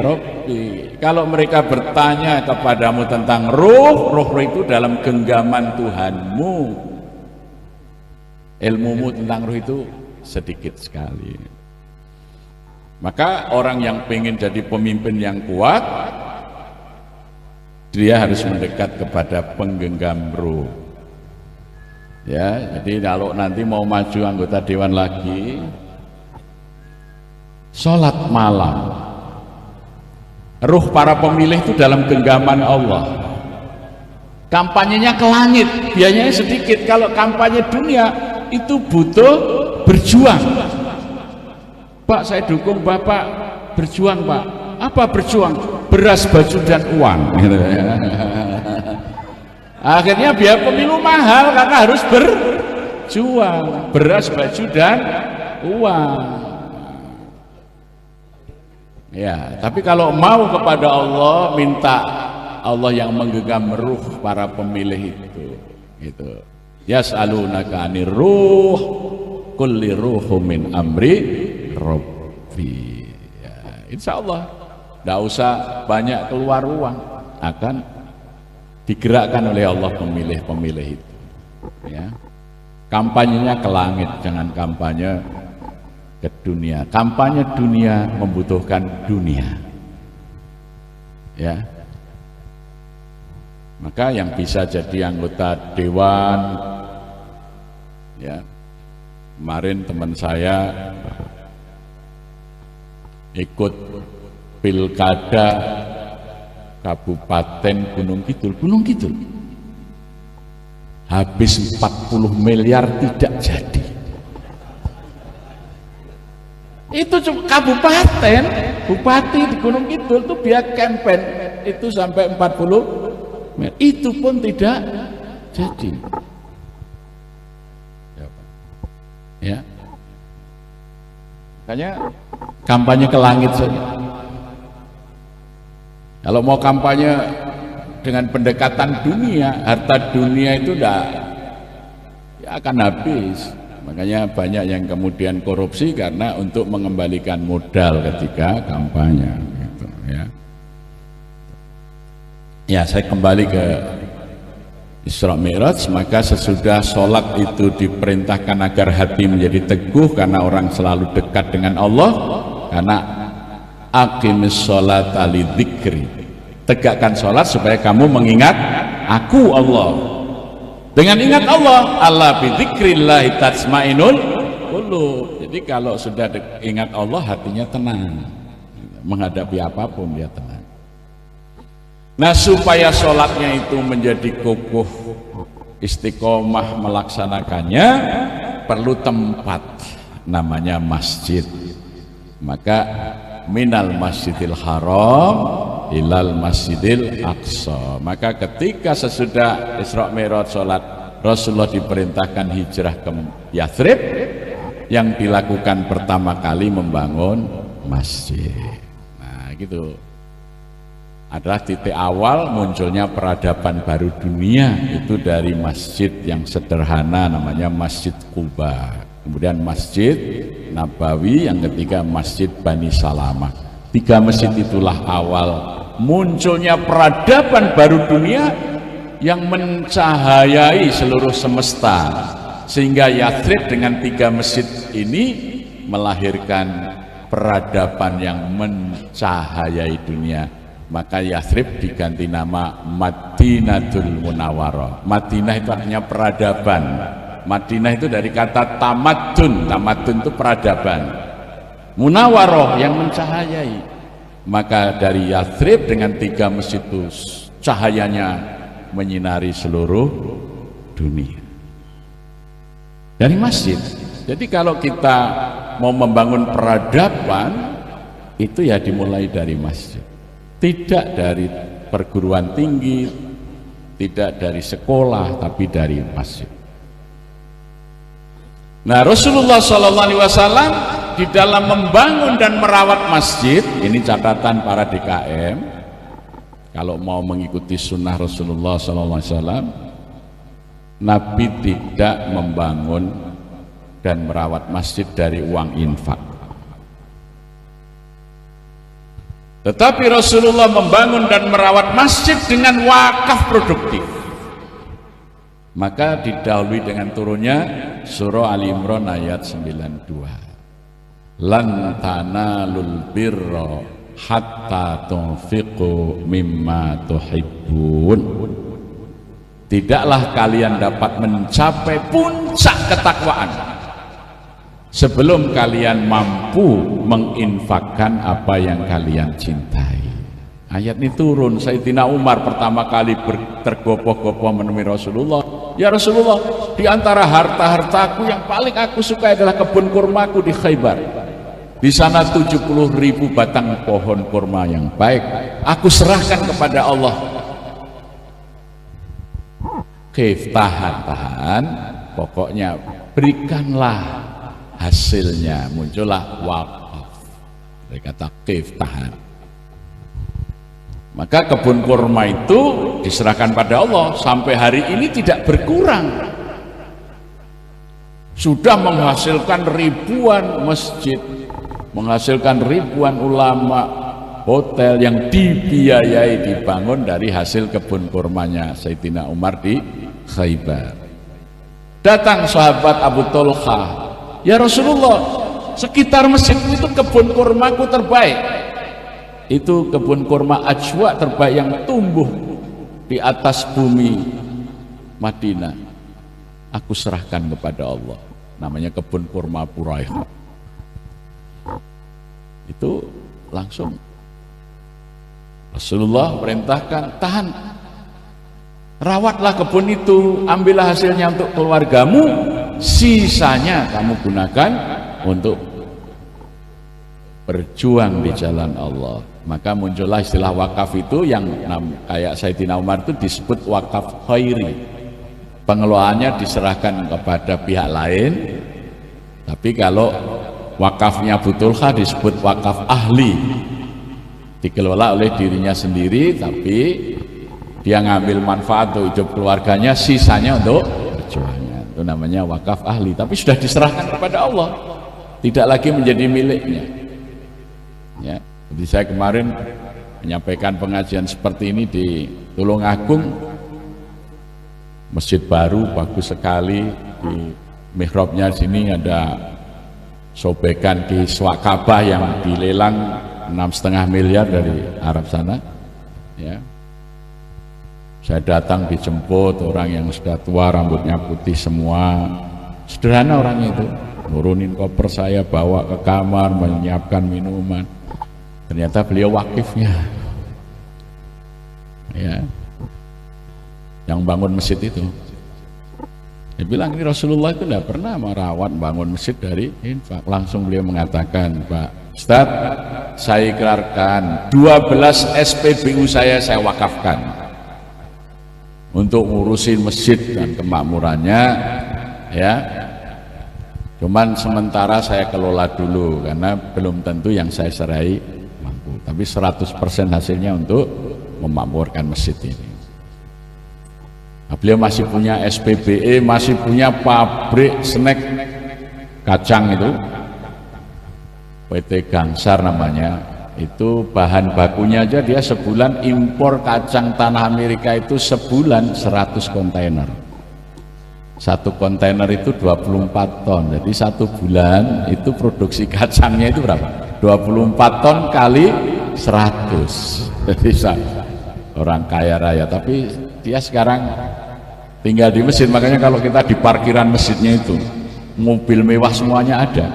rabbi. Kalau mereka bertanya kepadamu tentang ruh, ruh itu dalam genggaman Tuhanmu. Ilmumu tentang ruh itu sedikit sekali. Maka orang yang pengen jadi pemimpin yang kuat, dia harus mendekat kepada penggenggam ruh. Ya, jadi kalau nanti mau maju anggota dewan lagi, sholat malam, ruh para pemilih itu dalam genggaman Allah. Kampanyenya ke langit, biayanya sedikit. Kalau kampanye dunia itu butuh berjuang. Pak, saya dukung Bapak berjuang, Pak. Apa berjuang? Beras, baju, dan uang. Akhirnya biaya pemilu mahal karena harus berjuang. Beras, baju, dan uang. Ya, tapi kalau mau kepada Allah, minta Allah yang menggenggam ruh para pemilih itu. Gitu. Yas'alunaka 'anir ruh kulli ruhu min amri rabbi. Ya, insya Allah tidak usah banyak keluar uang, akan digerakkan oleh Allah pemilih-pemilih itu. Ya. Kampanyenya ke langit, jangan kampanye ke dunia. Kampanye dunia membutuhkan dunia. Ya. Maka yang bisa jadi anggota dewan, ya, kemarin teman saya ikut pilkada Kabupaten Gunung Kidul, habis 40 miliar tidak jadi. Itu kabupaten, bupati di Gunung Kidul tuh biar campaign itu sampai 40 miliar, itu pun tidak jadi. Ya, makanya kampanye ke langit saja. Kalau mau kampanye dengan pendekatan dunia, harta dunia itu ya akan habis. Makanya banyak yang kemudian korupsi karena untuk mengembalikan modal ketika kampanye. Gitu, ya. Ya, saya kembali ke Isra Mi'raj. Maka sesudah sholat itu diperintahkan agar hati menjadi teguh karena orang selalu dekat dengan Allah. Karena aqimis sholata lidzikri, tegakkan sholat supaya kamu mengingat aku Allah. Dengan ingat Allah, Allah bidzikrillah tatma'innul qulub. Jadi kalau sudah ingat Allah, hatinya tenang, menghadapi apapun dia tenang. Nah, supaya sholatnya itu menjadi kokoh, istiqomah melaksanakannya, perlu tempat, namanya masjid. Maka minal masjidil haram ilal masjidil aqsa. Maka ketika sesudah Isra Mi'raj sholat, Rasulullah diperintahkan hijrah ke Yathrib, yang dilakukan pertama kali membangun masjid. Nah gitu. adalah titik awal munculnya peradaban baru dunia, itu dari masjid yang sederhana namanya Masjid Quba, kemudian Masjid Nabawi, yang ketiga Masjid Bani Salamah. 3 masjid itulah awal munculnya peradaban baru dunia yang mencahayai seluruh semesta, sehingga Yathrib dengan 3 masjid ini melahirkan peradaban yang mencahayai dunia. Maka Yathrib diganti nama Madinatul Munawwarah. Madinah itu artinya peradaban. Madinah itu dari kata tamadun, tamadun itu peradaban. Munawwarah yang mencahayai. Maka dari Yathrib dengan 3 masjid itu cahayanya menyinari seluruh dunia. Dari masjid. Jadi kalau kita mau membangun peradaban, itu ya dimulai dari masjid. Tidak dari perguruan tinggi, tidak dari sekolah, tapi dari masjid. Nah, Rasulullah SAW di dalam membangun dan merawat masjid, ini catatan para DKM, kalau mau mengikuti sunnah Rasulullah SAW, Nabi tidak membangun dan merawat masjid dari uang infak. Tetapi Rasulullah membangun dan merawat masjid dengan wakaf produktif. Maka didahului dengan turunnya surah Ali Imran ayat 92. Lan tanalul birra hatta tunfiqu mimma tuhibbun. Tidaklah kalian dapat mencapai puncak ketakwaan sebelum kalian mampu menginfakkan apa yang kalian cintai. Ayat ini turun, Sayyidina Umar pertama kali tergopoh-gopoh menemui Rasulullah. Ya Rasulullah, di antara harta-hartaku yang paling aku suka adalah kebun kurmaku di Khaybar. Di sana 70.000 batang pohon kurma yang baik. Aku serahkan kepada Allah. Kif, tahan. Pokoknya berikanlah hasilnya. Muncullah wakaf. Mereka kata kif, tahan. Maka kebun kurma itu diserahkan pada Allah, sampai hari ini tidak berkurang. Sudah menghasilkan ribuan masjid, menghasilkan ribuan ulama, hotel yang dibiayai dibangun dari hasil kebun kurmanya Sayyidina Umar di Khaybar. Datang sahabat Abu Tolha, ya Rasulullah, sekitar masjid itu kebun kurmaku terbaik. Itu kebun kurma ajwa terbaik yang tumbuh di atas bumi Madinah. Aku serahkan kepada Allah. Namanya kebun kurma Puraiha. Itu langsung Rasulullah perintahkan, tahan, rawatlah kebun itu, ambillah hasilnya untuk keluargamu, sisanya kamu gunakan untuk berjuang di jalan Allah. Maka muncullah istilah wakaf itu yang kayak Sayyidina Umar itu disebut wakaf khairi. Pengelolaannya diserahkan kepada pihak lain. Tapi kalau wakafnya Abu Tolha disebut wakaf ahli, dikelola oleh dirinya sendiri, tapi dia ngambil manfaat untuk hidup keluarganya, sisanya untuk perjuangan. Itu namanya wakaf ahli, tapi sudah diserahkan kepada Allah, tidak lagi menjadi miliknya. Ya, jadi saya kemarin menyampaikan pengajian seperti ini di Tulungagung, masjid baru bagus sekali, di mihrabnya sini ada sobekan di Swakabah yang dilelang 6,5 miliar dari Arab sana. Ya, saya datang dijemput orang yang sudah tua, rambutnya putih semua, sederhana orangnya itu, nurunin koper saya, bawa ke kamar, menyiapkan minuman. Ternyata beliau wakifnya, ya, yang bangun masjid itu. Dia bilang ini Rasulullah itu tidak pernah merawat bangun masjid dari infak. Langsung beliau mengatakan, Pak Ustaz, saya ikrarkan 12 SPBU saya wakafkan untuk ngurusin masjid dan kemakmurannya, ya. Cuman sementara saya kelola dulu karena belum tentu yang saya serai mampu, tapi 100% hasilnya untuk memakmurkan masjid ini. Nah, beliau masih punya SPBE, masih punya pabrik snack kacang itu, PT Gangsar namanya. Itu bahan bakunya aja dia sebulan impor kacang tanah Amerika itu sebulan 100 kontainer. Satu kontainer itu 24 ton. Jadi satu bulan itu produksi kacangnya itu berapa? 24 ton kali 100. Jadi orang kaya raya, tapi dia sekarang tinggal di masjid. Makanya kalau kita di parkiran masjidnya itu mobil mewah semuanya ada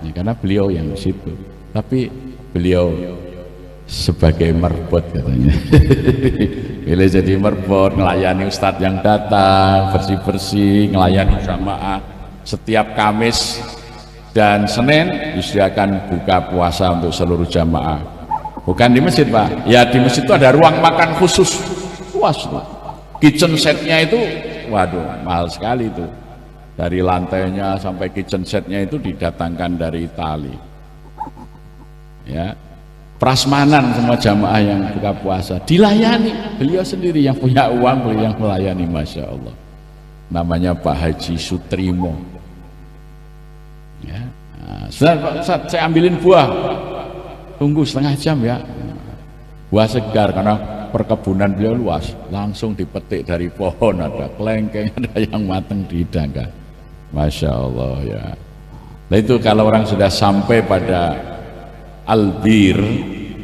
ya, karena beliau yang di situ. Tapi beliau sebagai merbot katanya. Beliau jadi merbot, melayani ustadz yang datang, bersih-bersih, melayani jamaah. Setiap Kamis dan Senin disediakan buka puasa untuk seluruh jamaah. Bukan di masjid, Pak. Ya di masjid itu ada ruang makan khusus. Puas tuh. Kitchen setnya itu, waduh, mahal sekali itu. Dari lantainya sampai kitchen setnya itu didatangkan dari Itali. Ya, prasmanan semua jamaah yang buka puasa dilayani, beliau sendiri yang punya uang, beliau yang melayani. Masya Allah, namanya Pak Haji Sutrimo ya. Nah, saya ambilin buah, tunggu setengah jam ya. Buah segar karena perkebunan beliau luas, langsung dipetik dari pohon, ada kelengkeng, ada yang matang dihidangkan. Masya Allah ya. Nah itu kalau orang sudah sampai pada albir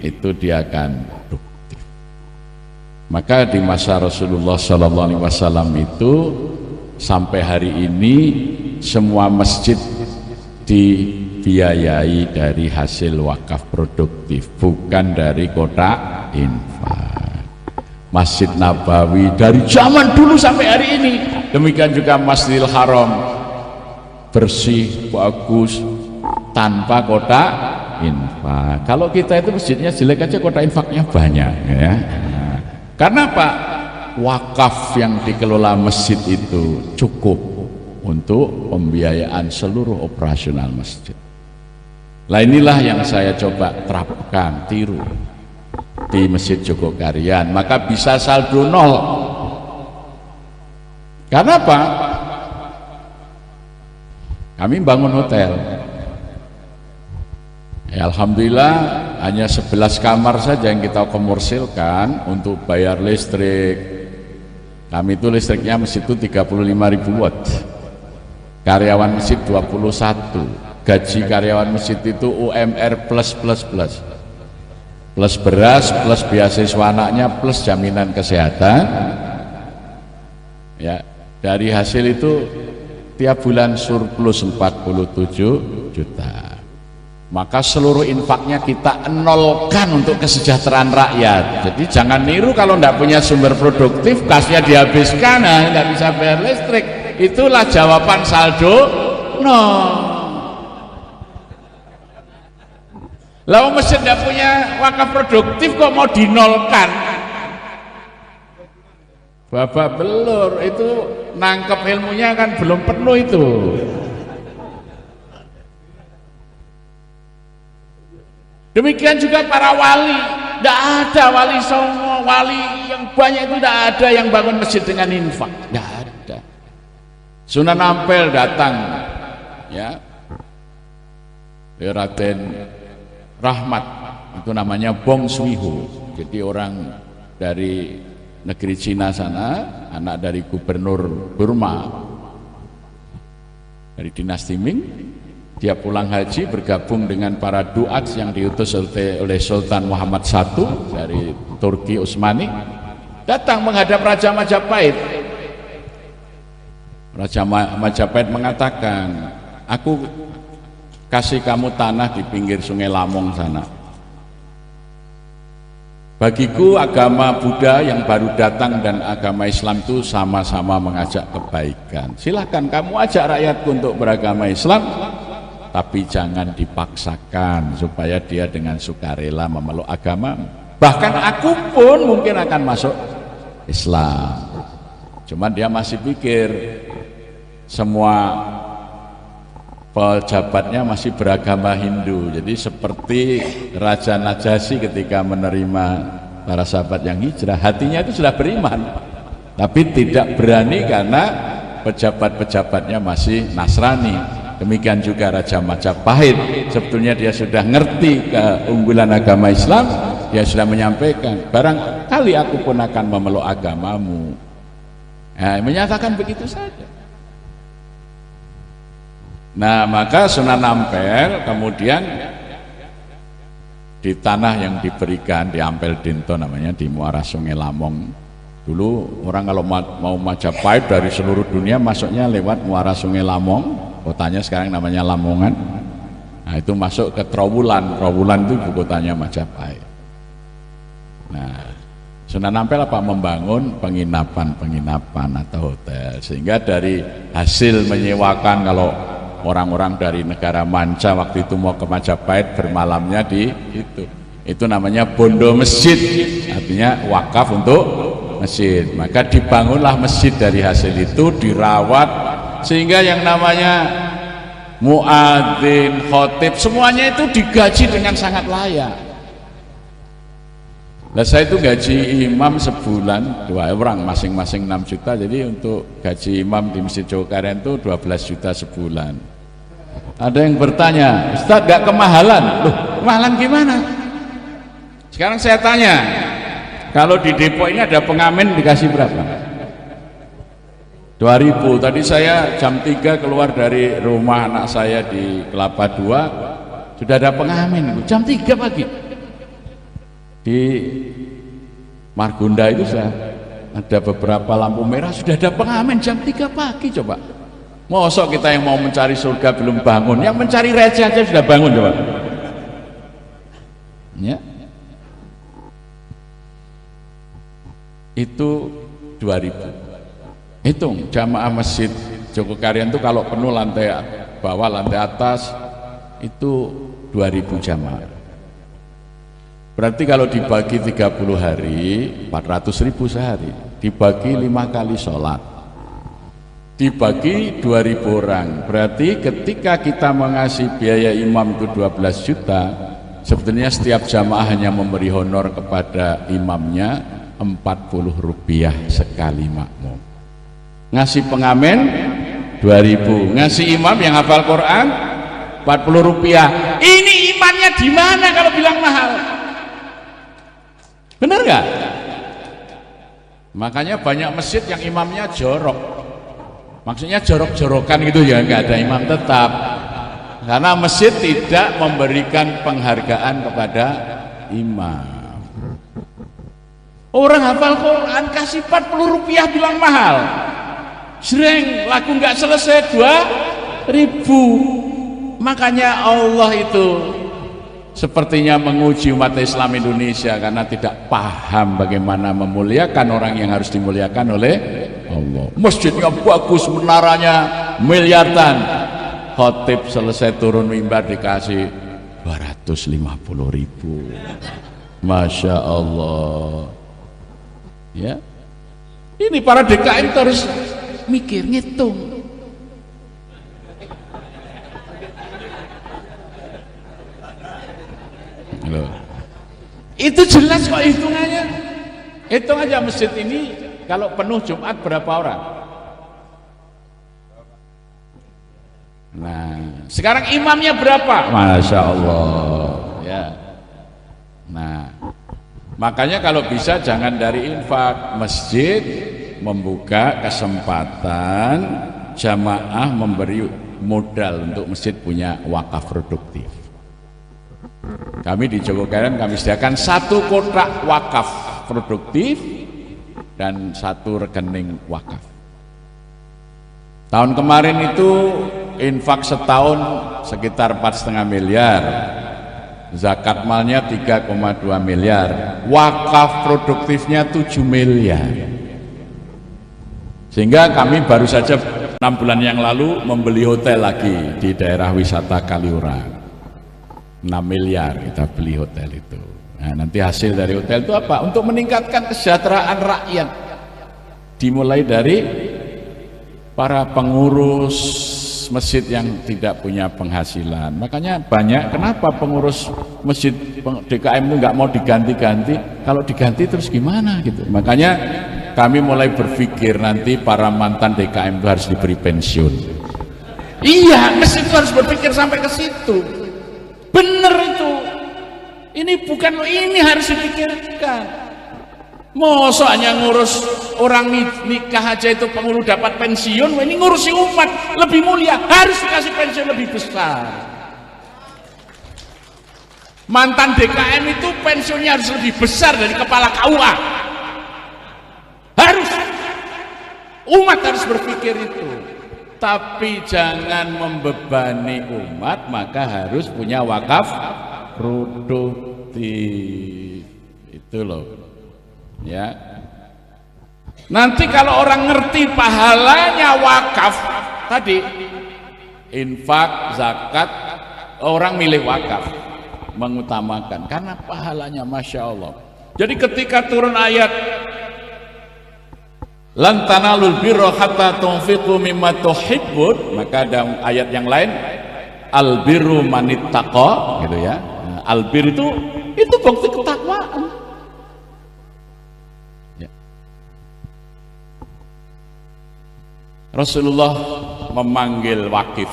itu dia akan produktif. Maka di masa Rasulullah SAW itu sampai hari ini semua masjid dibiayai dari hasil wakaf produktif, bukan dari kotak infak. Masjid Nabawi dari zaman dulu sampai hari ini, demikian juga Masjidil Haram bersih, bagus, tanpa kotak infak. Kalau kita itu masjidnya jelek aja, kotak infaknya banyak ya. Nah, karena apa? Wakaf yang dikelola masjid itu cukup untuk pembiayaan seluruh operasional masjid. Lah inilah yang saya coba terapkan, tiru di Masjid Jogokarian, maka bisa saldo nol. Karena apa? Kami bangun hotel. Ya, alhamdulillah hanya 11 kamar saja yang kita komersilkan untuk bayar listrik. Kami itu listriknya masjid itu 35.000 watt. Karyawan masjid 21. Gaji karyawan masjid itu UMR plus beras, plus beasiswa anaknya, plus jaminan kesehatan. Ya, dari hasil itu tiap bulan surplus 47 juta. Maka seluruh infaknya kita nolkan untuk kesejahteraan rakyat. Jadi jangan niru, kalau tidak punya sumber produktif kasnya dihabiskan, tidak bisa bayar listrik. Itulah jawaban saldo nol. Lalu masjid tidak punya wakaf produktif kok mau dinolkan? Babak belur, itu nangkep ilmunya kan belum penuh itu. Demikian juga para wali, tidak ada wali songo, wali yang banyak itu tidak ada yang bangun masjid dengan infak, tidak ada. Sunan Ampel datang, ya, Raden Rahmat, itu namanya Bong Suiho, jadi orang dari negeri Cina sana, anak dari gubernur Burma, dari dinasti Ming. Dia pulang haji bergabung dengan para duat yang diutus oleh Sultan Muhammad I dari Turki Utsmani, datang menghadap Raja Majapahit. Raja Majapahit mengatakan, aku kasih kamu tanah di pinggir sungai Lamong sana. Bagiku agama Buddha yang baru datang dan agama Islam itu sama-sama mengajak kebaikan. Silahkan kamu ajak rakyatku untuk beragama Islam, tapi jangan dipaksakan supaya dia dengan sukarela memeluk agama. Bahkan aku pun mungkin akan masuk Islam, cuman dia masih pikir semua pejabatnya masih beragama Hindu. Jadi seperti Raja Najasyi ketika menerima para sahabat yang hijrah, hatinya itu sudah beriman, tapi tidak berani karena pejabat-pejabatnya masih Nasrani. Demikian juga Raja Majapahit, sebetulnya dia sudah ngerti keunggulan agama Islam, dia sudah menyampaikan, barangkali aku pun akan memeluk agamamu. Nah, menyatakan begitu saja. Nah, maka Sunan Ampel kemudian di tanah yang diberikan di Ampel Dinto namanya, di muara Sungai Lamong. Dulu orang kalau mau Majapahit dari seluruh dunia masuknya lewat muara Sungai Lamong, kotanya sekarang namanya Lamongan. Nah, itu masuk ke Trowulan. Trowulan itu ibu kotanya Majapahit. Nah, Sunan Ampel apa? Membangun penginapan atau hotel, sehingga dari hasil menyewakan, kalau orang-orang dari negara manca waktu itu mau ke Majapahit bermalamnya di itu namanya bondo masjid, artinya wakaf untuk masjid. Maka dibangunlah masjid dari hasil itu, dirawat, sehingga yang namanya muadzin, khotib, semuanya itu digaji dengan sangat layak. Nah, saya itu gaji imam sebulan 2 orang, masing-masing 6 juta. Jadi untuk gaji imam di Masjid Jogokarian itu 12 juta sebulan. Ada yang bertanya, Ustadz gak kemahalan? Loh, kemahalan gimana? Sekarang saya tanya, kalau di Depok ini ada pengamen dikasih berapa? 2.000. Tadi saya jam 3 keluar dari rumah anak saya di Kelapa II, sudah ada pengamen jam 3 pagi. Di Margonda itu ada beberapa lampu merah, sudah ada pengamen jam 3 pagi. Coba, mosok kita yang mau mencari surga belum bangun, yang mencari receh aja sudah bangun, coba ya. Itu 2.000. Hitung jamaah Masjid Jogokarian itu kalau penuh lantai bawah, lantai atas itu 2.000 jamaah. Berarti kalau dibagi 30 hari 400.000 sehari, dibagi 5 kali sholat, dibagi 2.000 orang, berarti ketika kita mengasih biaya imam itu 12 juta, sebetulnya setiap jamaah hanya memberi honor kepada imamnya 40 rupiah sekali makmum. Ngasih pengamen 2.000, ngasih imam yang hafal Quran 40 rupiah. Ini imannya di mana kalau bilang mahal? Benar nggak? Makanya banyak masjid yang imamnya jorok, maksudnya jorok-jorokan gitu ya, nggak ada imam tetap, karena masjid tidak memberikan penghargaan kepada imam. Orang hafal Quran kasih 40 rupiah bilang mahal, sering lagu nggak selesai 2.000. Makanya Allah itu sepertinya menguji umat Islam Indonesia karena tidak paham bagaimana memuliakan orang yang harus dimuliakan oleh Allah. Masjidnya bagus, menaranya miliaran, khotib selesai turun mimbar dikasih 250.000. Masya Allah ya. Ini para DKM terus mikir, ngitung. Loh, itu jelas kok hitungannya. Hitung aja masjid ini kalau penuh Jumat berapa orang. Nah, sekarang imamnya berapa? Masya Allah ya. Nah, makanya kalau bisa jangan dari infak, masjid membuka kesempatan jamaah memberi modal untuk masjid punya wakaf produktif. Kami di Jogokarian kami sediakan 1 kotak wakaf produktif dan 1 rekening wakaf. Tahun kemarin itu infak setahun sekitar 4,5 miliar, zakat malnya 3,2 miliar, wakaf produktifnya 7 miliar. Sehingga kami baru saja 6 bulan yang lalu membeli hotel lagi di daerah wisata Kaliurang. 6 miliar kita beli hotel itu. Nah, nanti hasil dari hotel itu apa? Untuk meningkatkan kesejahteraan rakyat, dimulai dari para pengurus, masjid yang tidak punya penghasilan. Makanya banyak, kenapa pengurus masjid DKM itu nggak mau diganti-ganti? Kalau diganti terus gimana gitu. Makanya kami mulai berpikir nanti para mantan DKM itu harus diberi pensiun. Iya, masjid itu harus berpikir sampai ke situ. Bener itu. Ini bukan, ini harus dipikirkan. Masa hanya ngurus orang nikah aja itu penghulu dapat pensiun, ini ngurusi umat lebih mulia, harus dikasih pensiun lebih besar. Mantan DKM itu pensiunnya harus lebih besar dari kepala KUA. Harus, umat harus berpikir itu. Tapi jangan membebani umat, maka harus punya wakaf produktif. Itu loh. Ya, nanti kalau orang ngerti pahalanya wakaf tadi, infak, zakat, orang milih wakaf, mengutamakan karena pahalanya masya Allah. Jadi ketika turun ayat lan tanalul birra hatta tunfiqu mimma tuhibbun, maka ada ayat yang lain al birru manittaqa gitu ya. Nah, al bir itu bukti ketakwaan. Rasulullah memanggil wakif.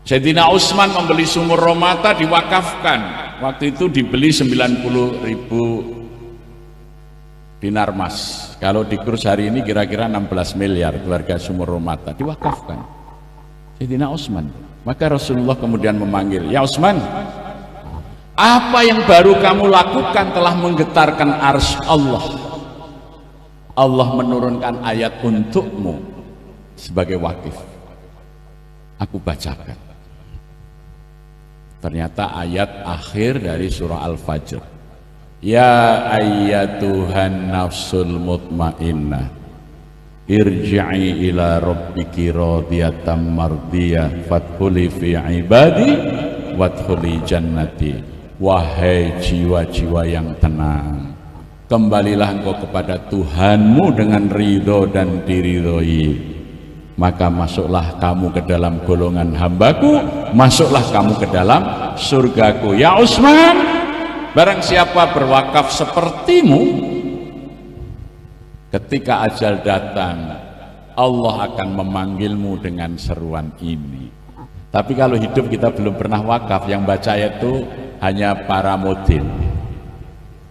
Sayyidina Utsman membeli sumur Romata, diwakafkan. Waktu itu dibeli 90.000 dinar emas. Kalau di kurs hari ini kira-kira 16 miliar harga sumur Romata, diwakafkan Sayyidina Utsman. Maka Rasulullah kemudian memanggil, ya Utsman, apa yang baru kamu lakukan telah menggetarkan arsy Allah. Allah menurunkan ayat untukmu sebagai wakif. Aku bacakan. Ternyata ayat akhir dari surah Al-Fajr. Ya ayyatuhan nafsul mutmainnah irji'i ila rabbiki radiyatan mardiyah fadkhuli fi ibadi wadkhuli jannati. Wahai jiwa-jiwa yang tenang, kembalilah engkau kepada Tuhanmu dengan ridho dan diridhoi, maka masuklah kamu ke dalam golongan hambaku, masuklah kamu ke dalam surgaku. Ya Utsman, barang siapa berwakaf sepertimu, ketika ajal datang Allah akan memanggilmu dengan seruan ini. Tapi kalau hidup kita belum pernah wakaf, yang baca itu hanya para mudin.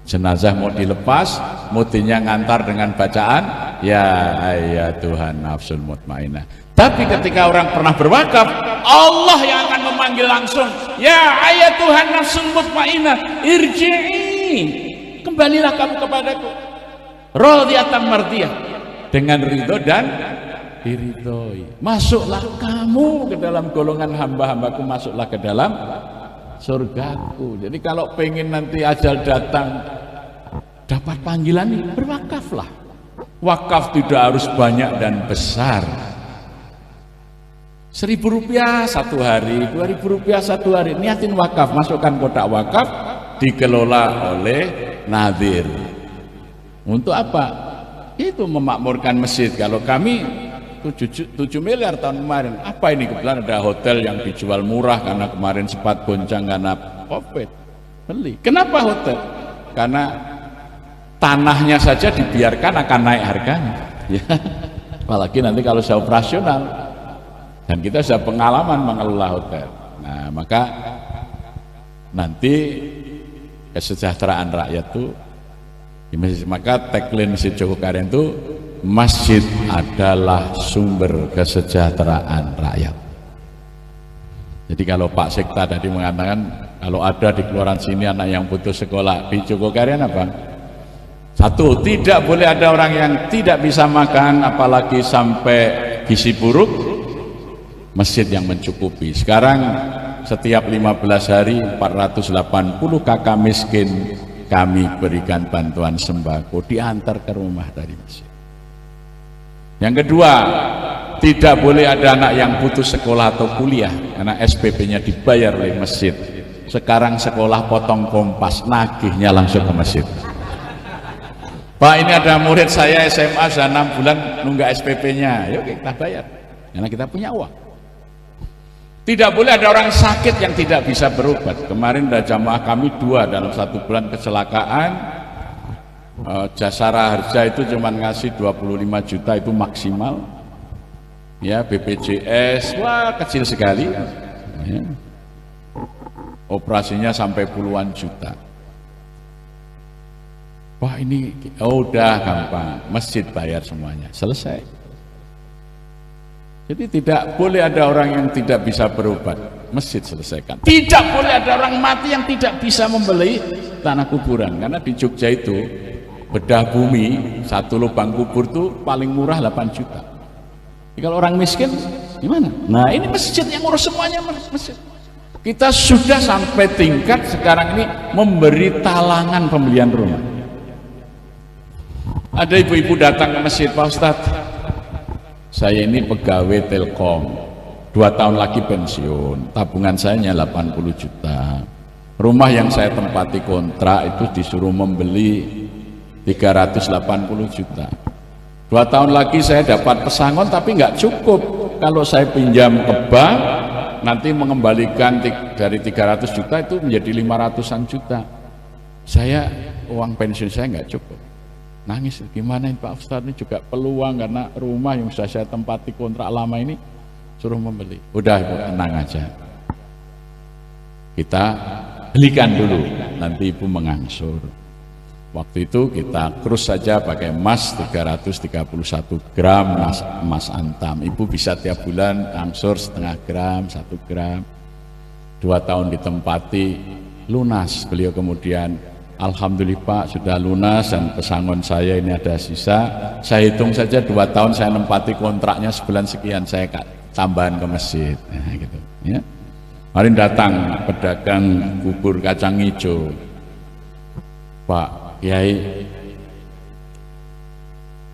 Jenazah mau dilepas, mudinnya ngantar dengan bacaan ya ayyatuhan nafsul mutmainnah. Tapi ketika orang pernah berwakaf, Allah yang akan memanggil langsung, ya ayyatuhan nafsul mutmainnah irji'i, kembalilah kamu kepadaku radiyatan mardiyah, dengan ridho dan diridhoi. Masuklah kamu ke dalam golongan hamba-hambaku, masuklah ke dalam surgaku. Jadi kalau pengen nanti ajal datang dapat panggilan ini, berwakaflah. Wakaf tidak harus banyak dan besar. 1.000 rupiah satu hari, 2.000 rupiah satu hari, niatin wakaf, masukkan kotak wakaf, dikelola oleh nadhir. Untuk apa? Itu memakmurkan masjid. Kalau kami 7 miliar tahun kemarin, apa ini? Kebetulan ada hotel yang dijual murah karena kemarin sempat goncang karena COVID, beli. Kenapa hotel? Karena tanahnya saja dibiarkan akan naik harganya ya. Apalagi nanti kalau sudah operasional, dan kita sudah pengalaman mengelola hotel. Nah, maka nanti kesejahteraan rakyat itu di masjid. Maka tagline Masjid Jogokarian itu, masjid adalah sumber kesejahteraan rakyat. Jadi kalau Pak Sekta tadi mengatakan kalau ada di Kelurahan sini anak yang putus sekolah, di Jogokarian apa? Satu, tidak boleh ada orang yang tidak bisa makan, apalagi sampai gizi buruk. Masjid yang mencukupi. Sekarang setiap 15 hari 480 kakak miskin kami berikan bantuan sembako, diantar ke rumah dari masjid. Yang kedua, tidak boleh ada anak yang putus sekolah atau kuliah karena SPP-nya dibayar oleh masjid. Sekarang sekolah potong kompas, nagihnya langsung ke masjid. Pak, ini ada murid saya SMA sudah 6 bulan nunggak SPP-nya, yuk kita bayar karena kita punya uang. Tidak boleh ada orang sakit yang tidak bisa berobat. Kemarin ada jamaah kami 2 dalam 1 bulan kecelakaan. Jasara Harja itu cuma ngasih 25 juta itu maksimal. Ya, BPJS wah kecil sekali. Ya. Operasinya sampai puluhan juta. Wah ini udah gampang, masjid bayar semuanya, selesai. Jadi tidak boleh ada orang yang tidak bisa berobat, masjid selesaikan. Tidak boleh ada orang mati yang tidak bisa membeli tanah kuburan, karena di Jogja itu bedah bumi 1 lubang kubur tuh paling murah 8 juta. Jadi kalau orang miskin gimana? Nah ini masjid yang urus semuanya, masjid. Kita sudah sampai tingkat sekarang ini memberi talangan pembelian rumah. Ada ibu-ibu datang ke masjid, Pak Ustadz, saya ini pegawai Telkom, 2 tahun lagi pensiun, tabungan saya hanya 80 juta. Rumah yang saya tempati kontrak itu disuruh membeli 380 juta. 2 tahun lagi saya dapat pesangon tapi nggak cukup. Kalau saya pinjam ke bank, nanti mengembalikan dari 300 juta itu menjadi 500-an juta. Saya, uang pensiun saya nggak cukup. Nangis, gimana ini Pak Ustadz, ini juga peluang karena rumah yang sudah saya tempati kontrak lama ini suruh membeli. Udah Ibu, tenang aja, kita belikan dulu, nanti Ibu mengangsur. Waktu itu kita krus saja pakai emas 331 gram emas antam. Ibu bisa tiap bulan angsur setengah gram, 1 gram. 2 tahun ditempati lunas. Beliau kemudian, alhamdulillah Pak sudah lunas dan pesangon saya ini ada sisa. Saya hitung saja 2 tahun saya nempati kontraknya sebulan sekian, saya tambahan ke masjid. Nah, gitu, ya. Kemarin datang pedagang bubur kacang hijau, Pak Kiai,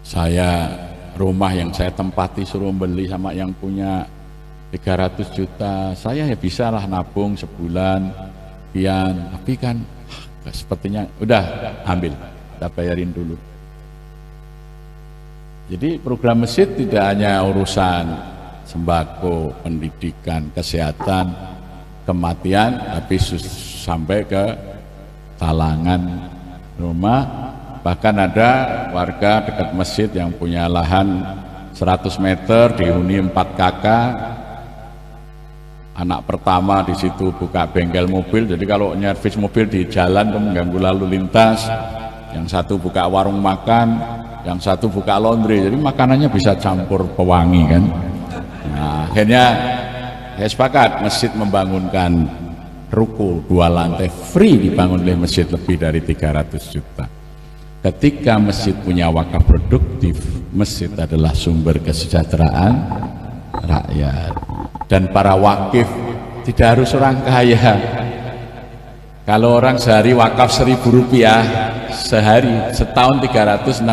saya rumah yang saya tempati suruh beli sama yang punya 300 juta, saya ya bisa lah nabung sebulan sekian, tapi kan sepertinya udah ambil, kita bayarin dulu. Jadi program masjid tidak hanya urusan sembako, pendidikan, kesehatan, kematian, tapi sampai ke talangan rumah. Bahkan ada warga dekat masjid yang punya lahan 100 meter dihuni 4 kakak. Anak pertama di situ buka bengkel mobil, jadi kalau nyervis mobil di jalan itu mengganggu lalu lintas. Yang satu buka warung makan, yang satu buka laundry, jadi makanannya bisa campur pewangi kan. Nah, akhirnya saya sepakat masjid membangunkan ruko 2 lantai free, dibangun oleh masjid lebih dari 300 juta. Ketika masjid punya wakaf produktif, masjid adalah sumber kesejahteraan rakyat. Dan para wakif tidak harus orang kaya. Kalau orang sehari wakaf 1.000 rupiah sehari, setahun 365.000.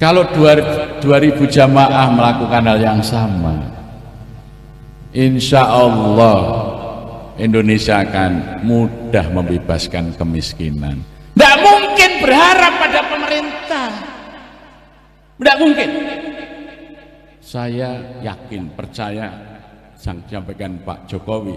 Kalau 2.000 jamaah melakukan hal yang sama, insya Allah Indonesia akan mudah membebaskan kemiskinan. Tidak mungkin berharap pada pemerintah, tidak mungkin. Saya yakin, percaya, yang disampaikan Pak Jokowi,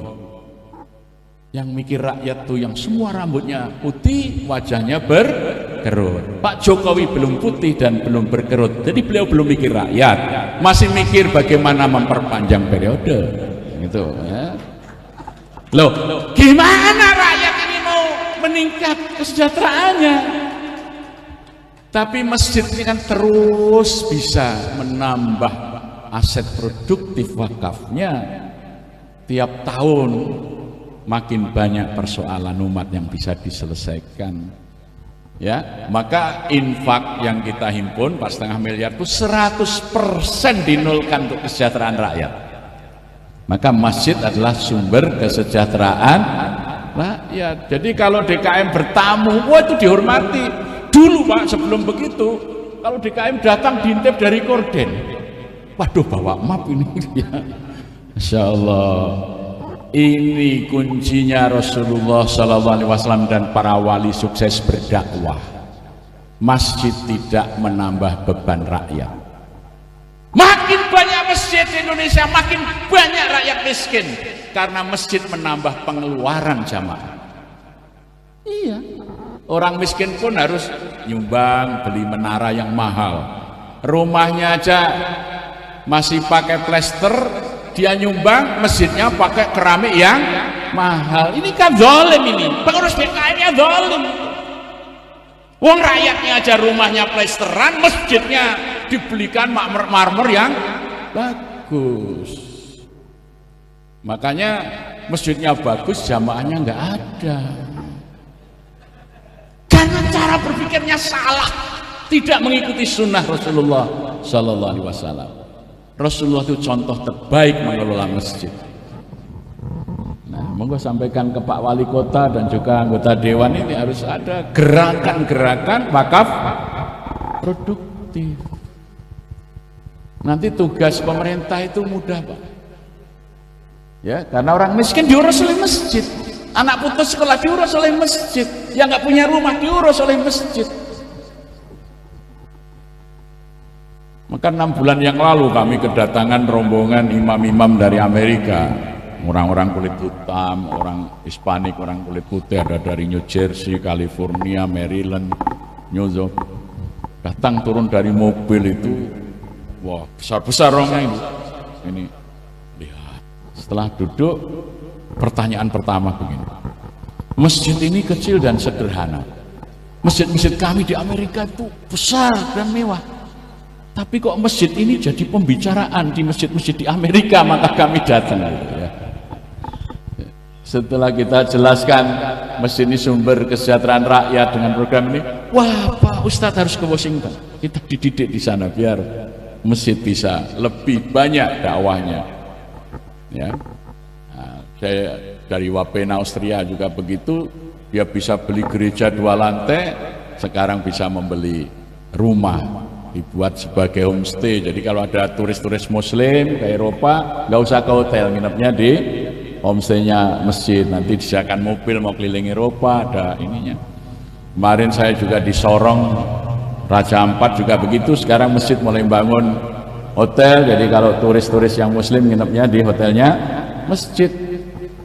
yang mikir rakyat tuh yang semua rambutnya putih, wajahnya berkerut. Pak Jokowi belum putih dan belum berkerut, jadi beliau belum mikir rakyat, masih mikir bagaimana memperpanjang periode, gitu ya. Loh, gimana rakyat ini mau meningkat kesejahteraannya? Tapi masjid ini kan terus bisa menambah aset produktif wakafnya. Tiap tahun makin banyak persoalan umat yang bisa diselesaikan, ya. Maka infak yang kita himpun 4,5 miliar itu 100% dinolkan untuk kesejahteraan rakyat. Maka masjid adalah sumber kesejahteraan rakyat. Jadi kalau DKM bertamu, wah itu dihormati. Dulu Pak, sebelum begitu, kalau DKM datang diintip dari korden, waduh bawa map ini ya. Masya Allah, ini kuncinya Rasulullah SAW dan para wali sukses berdakwah. Masjid tidak menambah beban rakyat, Makin banyak masjid di Indonesia, makin banyak rakyat miskin, karena masjid menambah pengeluaran jamaah. Iya, orang miskin pun harus nyumbang, beli menara yang mahal. Rumahnya aja masih pakai plester, dia nyumbang, masjidnya pakai keramik yang mahal. Ini kan zalim, ini pengurus BKM-nya zalim. Wong rakyatnya aja rumahnya plesteran, masjidnya dibelikan marmer yang bagus. Makanya masjidnya bagus, jamaahnya nggak ada. Karena cara berpikirnya salah, tidak mengikuti sunnah Rasulullah Sallallahu Alaihi Wasallam. Rasulullah itu contoh terbaik mengelola masjid. Nah, monggo sampaikan ke Pak Wali Kota dan juga anggota Dewan, ini harus ada gerakan-gerakan wakaf produktif. Nanti tugas pemerintah itu mudah, Pak. Ya, karena orang miskin diurus oleh masjid, anak putus sekolah diurus oleh masjid, yang nggak punya rumah diurus oleh masjid. Maka 6 bulan yang lalu kami kedatangan rombongan imam-imam dari Amerika, orang-orang kulit hitam, orang Hispanik, orang kulit putih, ada dari New Jersey, California, Maryland, New York. Datang turun dari mobil itu, wah besar-besar orangnya ini. Lihat, setelah duduk, pertanyaan pertama begini, masjid ini kecil dan sederhana. Masjid-masjid kami di Amerika itu besar dan mewah. Tapi kok masjid ini jadi pembicaraan di masjid-masjid di Amerika, maka kami datang. Ya. Setelah kita jelaskan masjid ini sumber kesejahteraan rakyat dengan program ini, wah Pak Ustadz harus ke Washington. Kita dididik di sana biar masjid bisa lebih banyak dakwahnya. Ya. Nah, saya dari Wapena Austria juga begitu, dia bisa beli gereja 2 lantai, sekarang bisa membeli rumah dibuat sebagai homestay. Jadi kalau ada turis-turis muslim ke Eropa, nggak usah ke hotel, nginepnya di homestaynya masjid. Nanti disediakan mobil mau keliling Eropa, ada ininya. Kemarin saya juga di Sorong Raja Ampat juga begitu, sekarang masjid mulai bangun hotel, jadi kalau turis-turis yang muslim nginepnya di hotelnya masjid.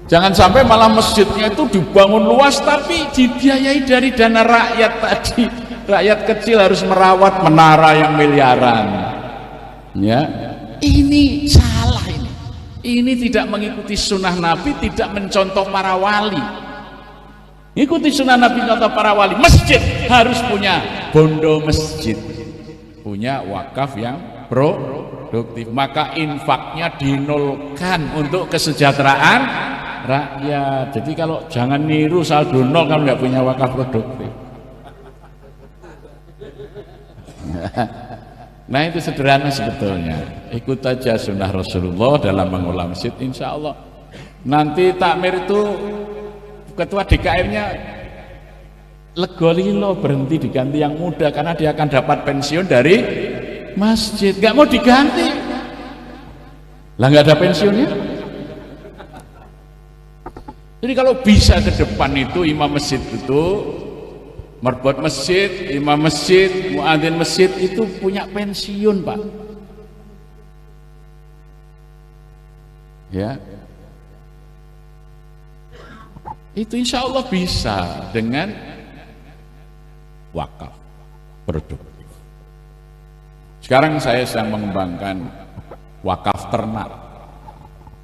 Jangan sampai malah masjidnya itu dibangun luas tapi dibiayai dari dana rakyat tadi. Rakyat kecil harus merawat menara yang miliaran. Ya, ini salah ini. Ini tidak mengikuti sunnah Nabi, tidak mencontoh para wali. Ikuti sunnah Nabi, contoh para wali. Masjid harus punya bondo masjid, punya wakaf yang produktif. Maka infaknya dinolkan untuk kesejahteraan rakyat. Jadi kalau jangan niru saldo nol kalau nggak punya wakaf produktif. Nah itu sederhana sebetulnya, ikut aja sunnah Rasulullah dalam mengelola masjid, insya Allah. Nanti takmir itu ketua DKM-nya legolilo, berhenti, diganti yang muda karena dia akan dapat pensiun dari masjid, nggak mau diganti lah, nggak ada pensiunnya. Jadi kalau bisa ke depan itu imam masjid itu, marbot masjid, imam masjid, muadzin masjid itu punya pensiun, Pak. Ya, itu insya Allah bisa dengan wakaf produktif. Sekarang saya sedang mengembangkan wakaf ternak,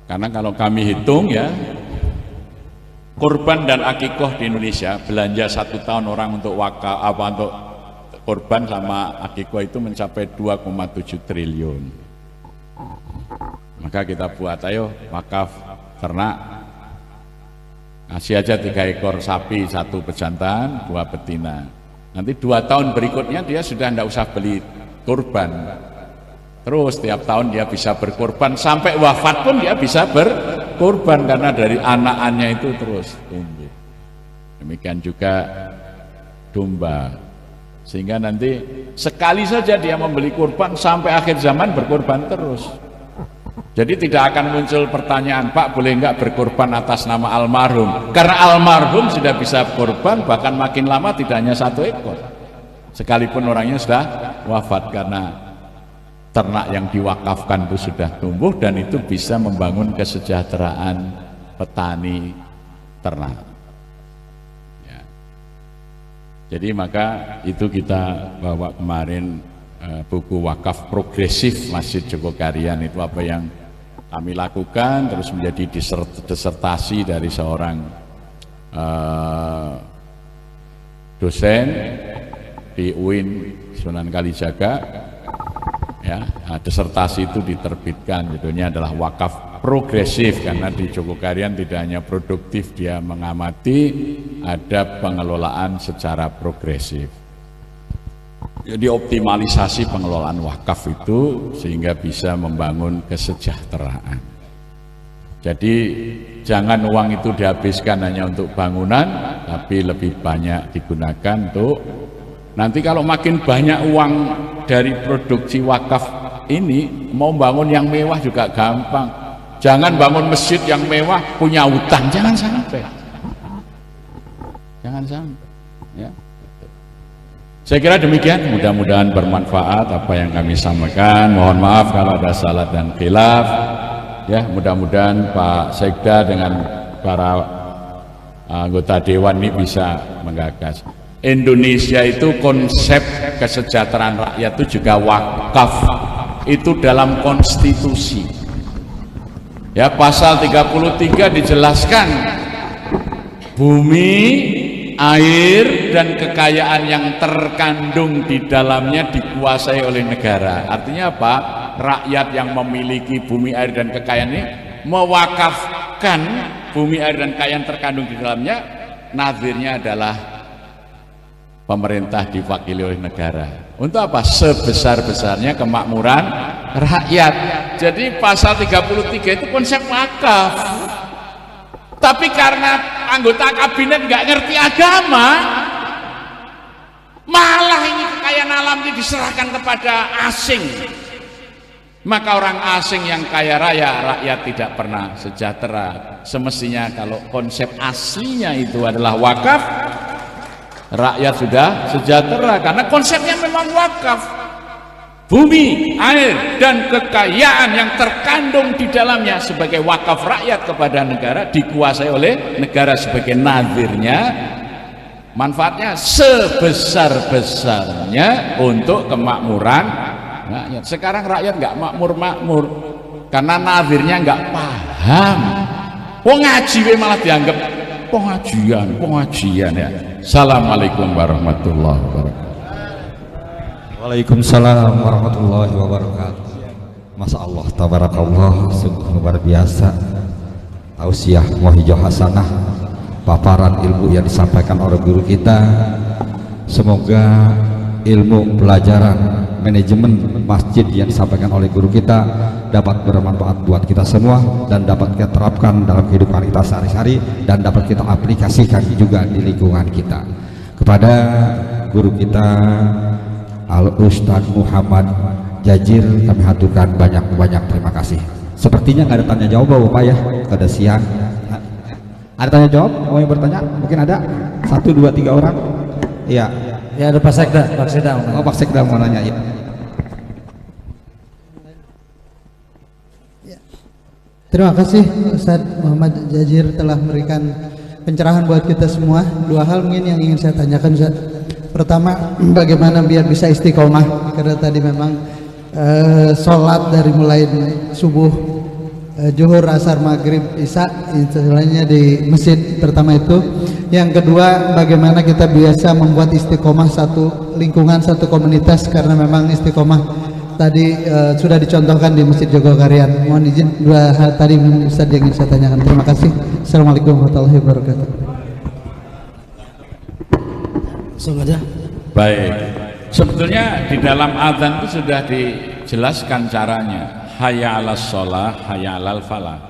karena kalau kami hitung ya, kurban dan akikoh di Indonesia belanja 1 tahun orang untuk wakaf untuk kurban sama akikoh itu mencapai 2,7 triliun. Maka kita buat, ayo wakaf ternak, kasih aja 3 ekor sapi, 1 pejantan, 2 betina. Nanti 2 tahun berikutnya dia sudah tidak usah beli kurban. Terus tiap tahun dia bisa berkorban, sampai wafat pun dia bisa berkorban karena dari anak-anaknya itu terus tumbuh. Demikian juga domba, sehingga nanti sekali saja dia membeli kurban sampai akhir zaman berkorban terus. Jadi tidak akan muncul pertanyaan, Pak boleh enggak berkorban atas nama almarhum, karena almarhum sudah bisa korban, bahkan makin lama tidak hanya 1 ekor, sekalipun orangnya sudah wafat, karena ternak yang diwakafkan itu sudah tumbuh dan itu bisa membangun kesejahteraan petani ternak. Ya. Jadi maka itu kita bawa kemarin buku wakaf progresif Masjid Jogokarian, itu apa yang kami lakukan, terus menjadi disertasi dari seorang dosen di UIN Sunan Kalijaga. Ya, disertasi itu diterbitkan, judulnya adalah wakaf progresif, karena di Jogokarian tidak hanya produktif, dia mengamati ada pengelolaan secara progresif. Jadi optimalisasi pengelolaan wakaf itu sehingga bisa membangun kesejahteraan. Jadi jangan uang itu dihabiskan hanya untuk bangunan, tapi lebih banyak digunakan untuk nanti kalau makin banyak uang dari produksi wakaf ini, mau bangun yang mewah juga gampang. Jangan bangun masjid yang mewah punya utang, jangan sampai. Jangan sampai. Ya. Saya kira demikian, mudah-mudahan bermanfaat apa yang kami sampaikan. Mohon maaf kalau ada salah dan khilaf. Ya, mudah-mudahan Pak Sekda dengan para anggota dewan ini bisa menggagas. Indonesia itu konsep kesejahteraan rakyat itu juga wakaf, itu dalam konstitusi. Ya, pasal 33 dijelaskan bumi, air dan kekayaan yang terkandung di dalamnya dikuasai oleh negara. Artinya apa? Rakyat yang memiliki bumi, air dan kekayaan ini mewakafkan bumi, air dan kekayaan terkandung di dalamnya. Nazirnya adalah pemerintah diwakili oleh negara. Untuk apa? Sebesar-besarnya kemakmuran rakyat. Jadi pasal 33 itu konsep wakaf. Tapi karena anggota kabinet nggak ngerti agama, malah ini kekayaan alam ini diserahkan kepada asing. Maka orang asing yang kaya raya, rakyat tidak pernah sejahtera. Semestinya kalau konsep aslinya itu adalah wakaf, rakyat sudah sejahtera, karena konsepnya memang wakaf. Bumi, air dan kekayaan yang terkandung di dalamnya sebagai wakaf rakyat kepada negara, dikuasai oleh negara sebagai nazirnya, manfaatnya sebesar-besarnya untuk kemakmuran rakyat. Sekarang rakyat nggak makmur-makmur karena nazirnya nggak paham. Ngaji malah dianggap pengajian ya. Assalamualaikum warahmatullahi wabarakatuh. Waalaikumsalam warahmatullahi wabarakatuh. Masya Allah, tabarakallah, sungguh luar biasa. Tausiah muhijah hasanah, paparan ilmu yang disampaikan oleh guru kita. Semoga ilmu pelajaran manajemen masjid yang disampaikan oleh guru kita dapat bermanfaat buat kita semua dan dapat kita terapkan dalam kehidupan kita sehari-hari dan dapat kita aplikasikan juga di lingkungan kita. Kepada guru kita Al-Ustadz Muhammad Jajir kami haturkan banyak-banyak terima kasih. Sepertinya nggak ada tanya jawab Bapak ya, ada siang. Ada tanya jawab? Mau yang bertanya? Mungkin ada 1, 2, 3 orang. Iya. Ya ada Pak Sekda. Oh, Pak Sekda mau nanya ya. Terima kasih Ustadz Muhammad Jajir telah memberikan pencerahan buat kita semua. 2 hal mungkin yang ingin saya tanyakan Ustadz. Pertama, bagaimana biar bisa istiqomah, karena tadi memang sholat dari mulai subuh, zuhur, asar, maghrib, isya istilahnya di masjid pertama itu. Yang kedua, bagaimana kita biasa membuat istiqomah satu lingkungan, satu komunitas, karena memang istiqomah tadi sudah dicontohkan di Masjid Jogokarian. Mohon izin 2 hal tadi Ustaz yang ingin saya tanyakan. Terima kasih. Assalamualaikum warahmatullahi wabarakatuh. Baik, sebetulnya di dalam adzan itu sudah dijelaskan caranya. Hayya 'alas shalah, hayya 'alal falah.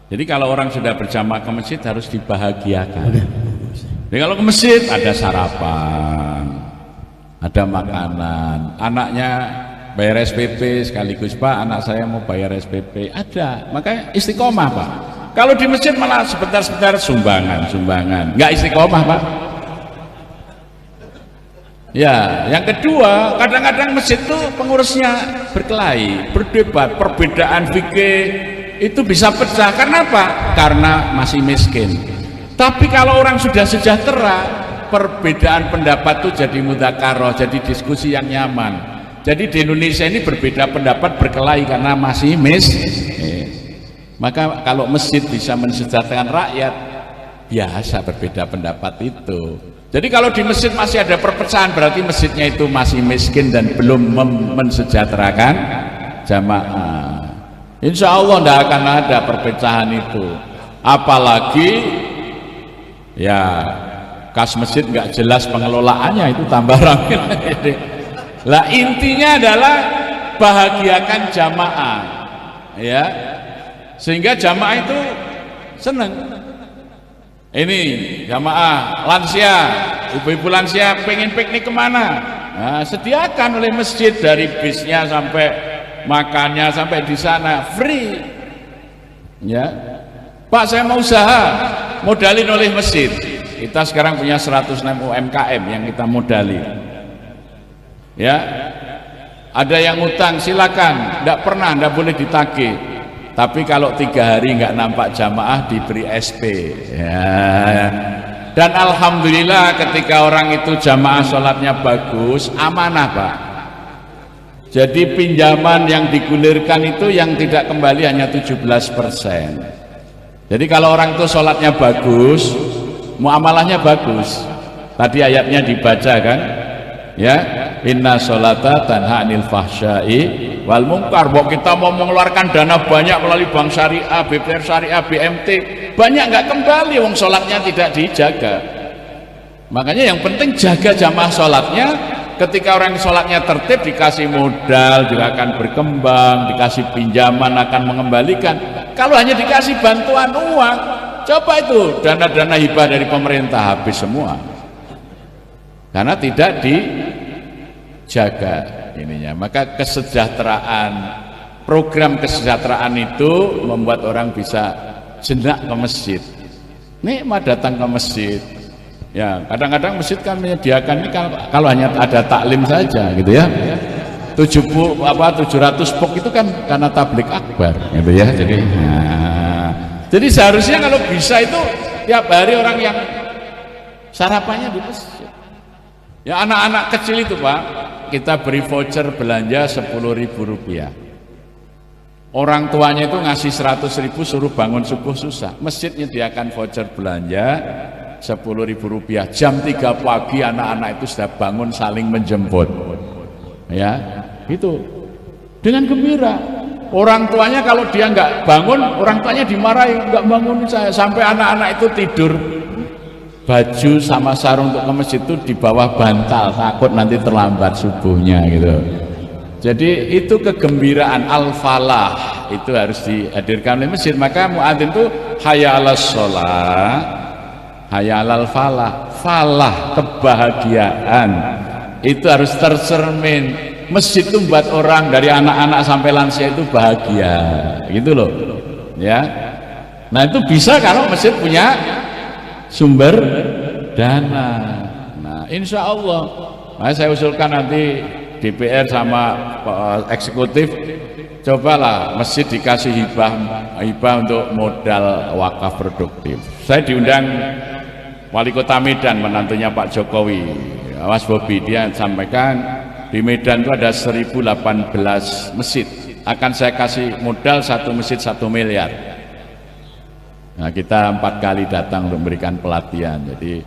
Jadi kalau orang sudah berjamaah ke masjid harus dibahagiakan. Jadi kalau ke masjid ada sarapan, ada makanan, anaknya bayar SPP sekaligus, Pak anak saya mau bayar SPP, ada, makanya istiqomah Pak. Kalau di masjid malah sebentar-sebentar sumbangan, nggak istiqomah Pak. Ya, yang kedua, kadang-kadang masjid itu pengurusnya berkelahi, berdebat, perbedaan fikih itu bisa pecah. Karena apa? Karena masih miskin. Tapi kalau orang sudah sejahtera, perbedaan pendapat itu jadi mudzakarah, jadi diskusi yang nyaman. Jadi di Indonesia ini berbeda pendapat, berkelahi karena masih miskin. Maka kalau masjid bisa mensejahterakan rakyat, biasa berbeda pendapat itu. Jadi kalau di masjid masih ada perpecahan, berarti masjidnya itu masih miskin dan belum mensejahterakan jamaah. Insya Allah tidak akan ada perpecahan itu. Apalagi ya kas masjid nggak jelas pengelolaannya, itu tambah ramai. Lah intinya adalah bahagiakan jamaah, ya, sehingga jamaah itu senang. Ini jamaah lansia, ibu-ibu lansia pengen piknik kemana? Nah, sediakan oleh masjid, dari bisnya sampai makannya sampai di sana free. Ya, Pak, saya mau usaha, modalin oleh masjid. Kita sekarang punya 106 UMKM yang kita modali. Ya, ada yang utang, silakan, tidak pernah, tidak boleh ditagih. Tapi kalau 3 hari nggak nampak jamaah diberi SP, ya. Dan alhamdulillah ketika orang itu jamaah sholatnya bagus, amanah Pak. Jadi pinjaman yang digulirkan itu yang tidak kembali hanya 17%. Jadi kalau orang itu sholatnya bagus, muamalahnya bagus. Tadi ayatnya dibaca kan, ya, inna sholata tanha anil fahsyai wal munkar. Bahwa kita mau mengeluarkan dana banyak melalui bank syariah, BPR syariah, BMT, banyak nggak kembali, wong sholatnya tidak dijaga. Makanya yang penting jaga jamaah sholatnya. Ketika orang sholatnya tertib, dikasih modal juga akan berkembang, dikasih pinjaman akan mengembalikan. Kalau hanya dikasih bantuan uang, coba itu dana-dana hibah dari pemerintah habis semua karena tidak dijaga ininya. Maka kesejahteraan, program kesejahteraan itu membuat orang bisa jenak ke masjid, nikmat datang ke masjid. Ya, kadang-kadang masjid kan menyediakan ini kalau hanya ada taklim saja gitu ya. 700 pok itu kan karena tablik akbar gitu ya. Jadi seharusnya kalau bisa itu tiap hari orang yang sarapannya di masjid. Ya, anak-anak kecil itu Pak, kita beri voucher belanja 10.000 rupiah. Orang tuanya itu ngasih 100.000 suruh bangun subuh susah. Masjid menyediakan voucher belanja 10.000 rupiah. Jam 3 pagi anak-anak itu sudah bangun saling menjemput. Ya, itu dengan gembira. Orang tuanya kalau dia nggak bangun, orang tuanya dimarahi, nggak bangun saya. Sampai anak-anak itu tidur baju sama sarung untuk ke masjid itu di bawah bantal, takut nanti terlambat subuhnya gitu. Jadi itu kegembiraan al-falah itu harus dihadirkan oleh masjid. Maka muadzin itu hayya 'alas shalah, hayya 'alal falah. Falah, kebahagiaan itu harus tercermin. Masjid itu membuat orang dari anak-anak sampai lansia itu bahagia gitu loh, ya. Nah itu bisa kalau masjid punya sumber dana. Nah insya Allah, saya usulkan nanti DPR sama eksekutif, cobalah masjid dikasih hibah untuk modal wakaf produktif. Saya diundang Wali Kota Medan, menantunya Pak Jokowi, Mas Bobi, dia sampaikan di Medan itu ada 1018 masjid, akan saya kasih modal satu masjid 1 miliar. Nah kita 4 kali datang untuk memberikan pelatihan. Jadi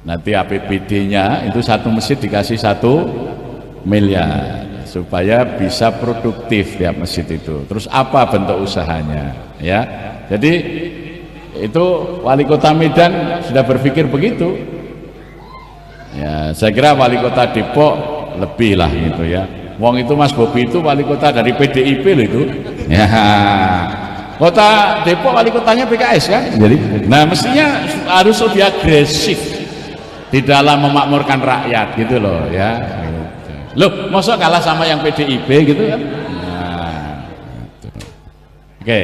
nanti APBD-nya itu satu masjid dikasih 1 miliar supaya bisa produktif tiap masjid itu. Terus apa bentuk usahanya, ya. Jadi itu Wali Kota Medan sudah berpikir begitu. Ya, saya kira Wali Kota Depok lebih lah gitu ya. Wong itu Mas Bobi itu wali kota dari PDIP loh itu. Ya. Kota Depok wali kotanya PKS kan. Jadi, nah mestinya harus lebih agresif di dalam memakmurkan rakyat gitu loh ya. Gitu. Loh, masa kalah sama yang PDIP gitu kan? Nah, gitu. Oke.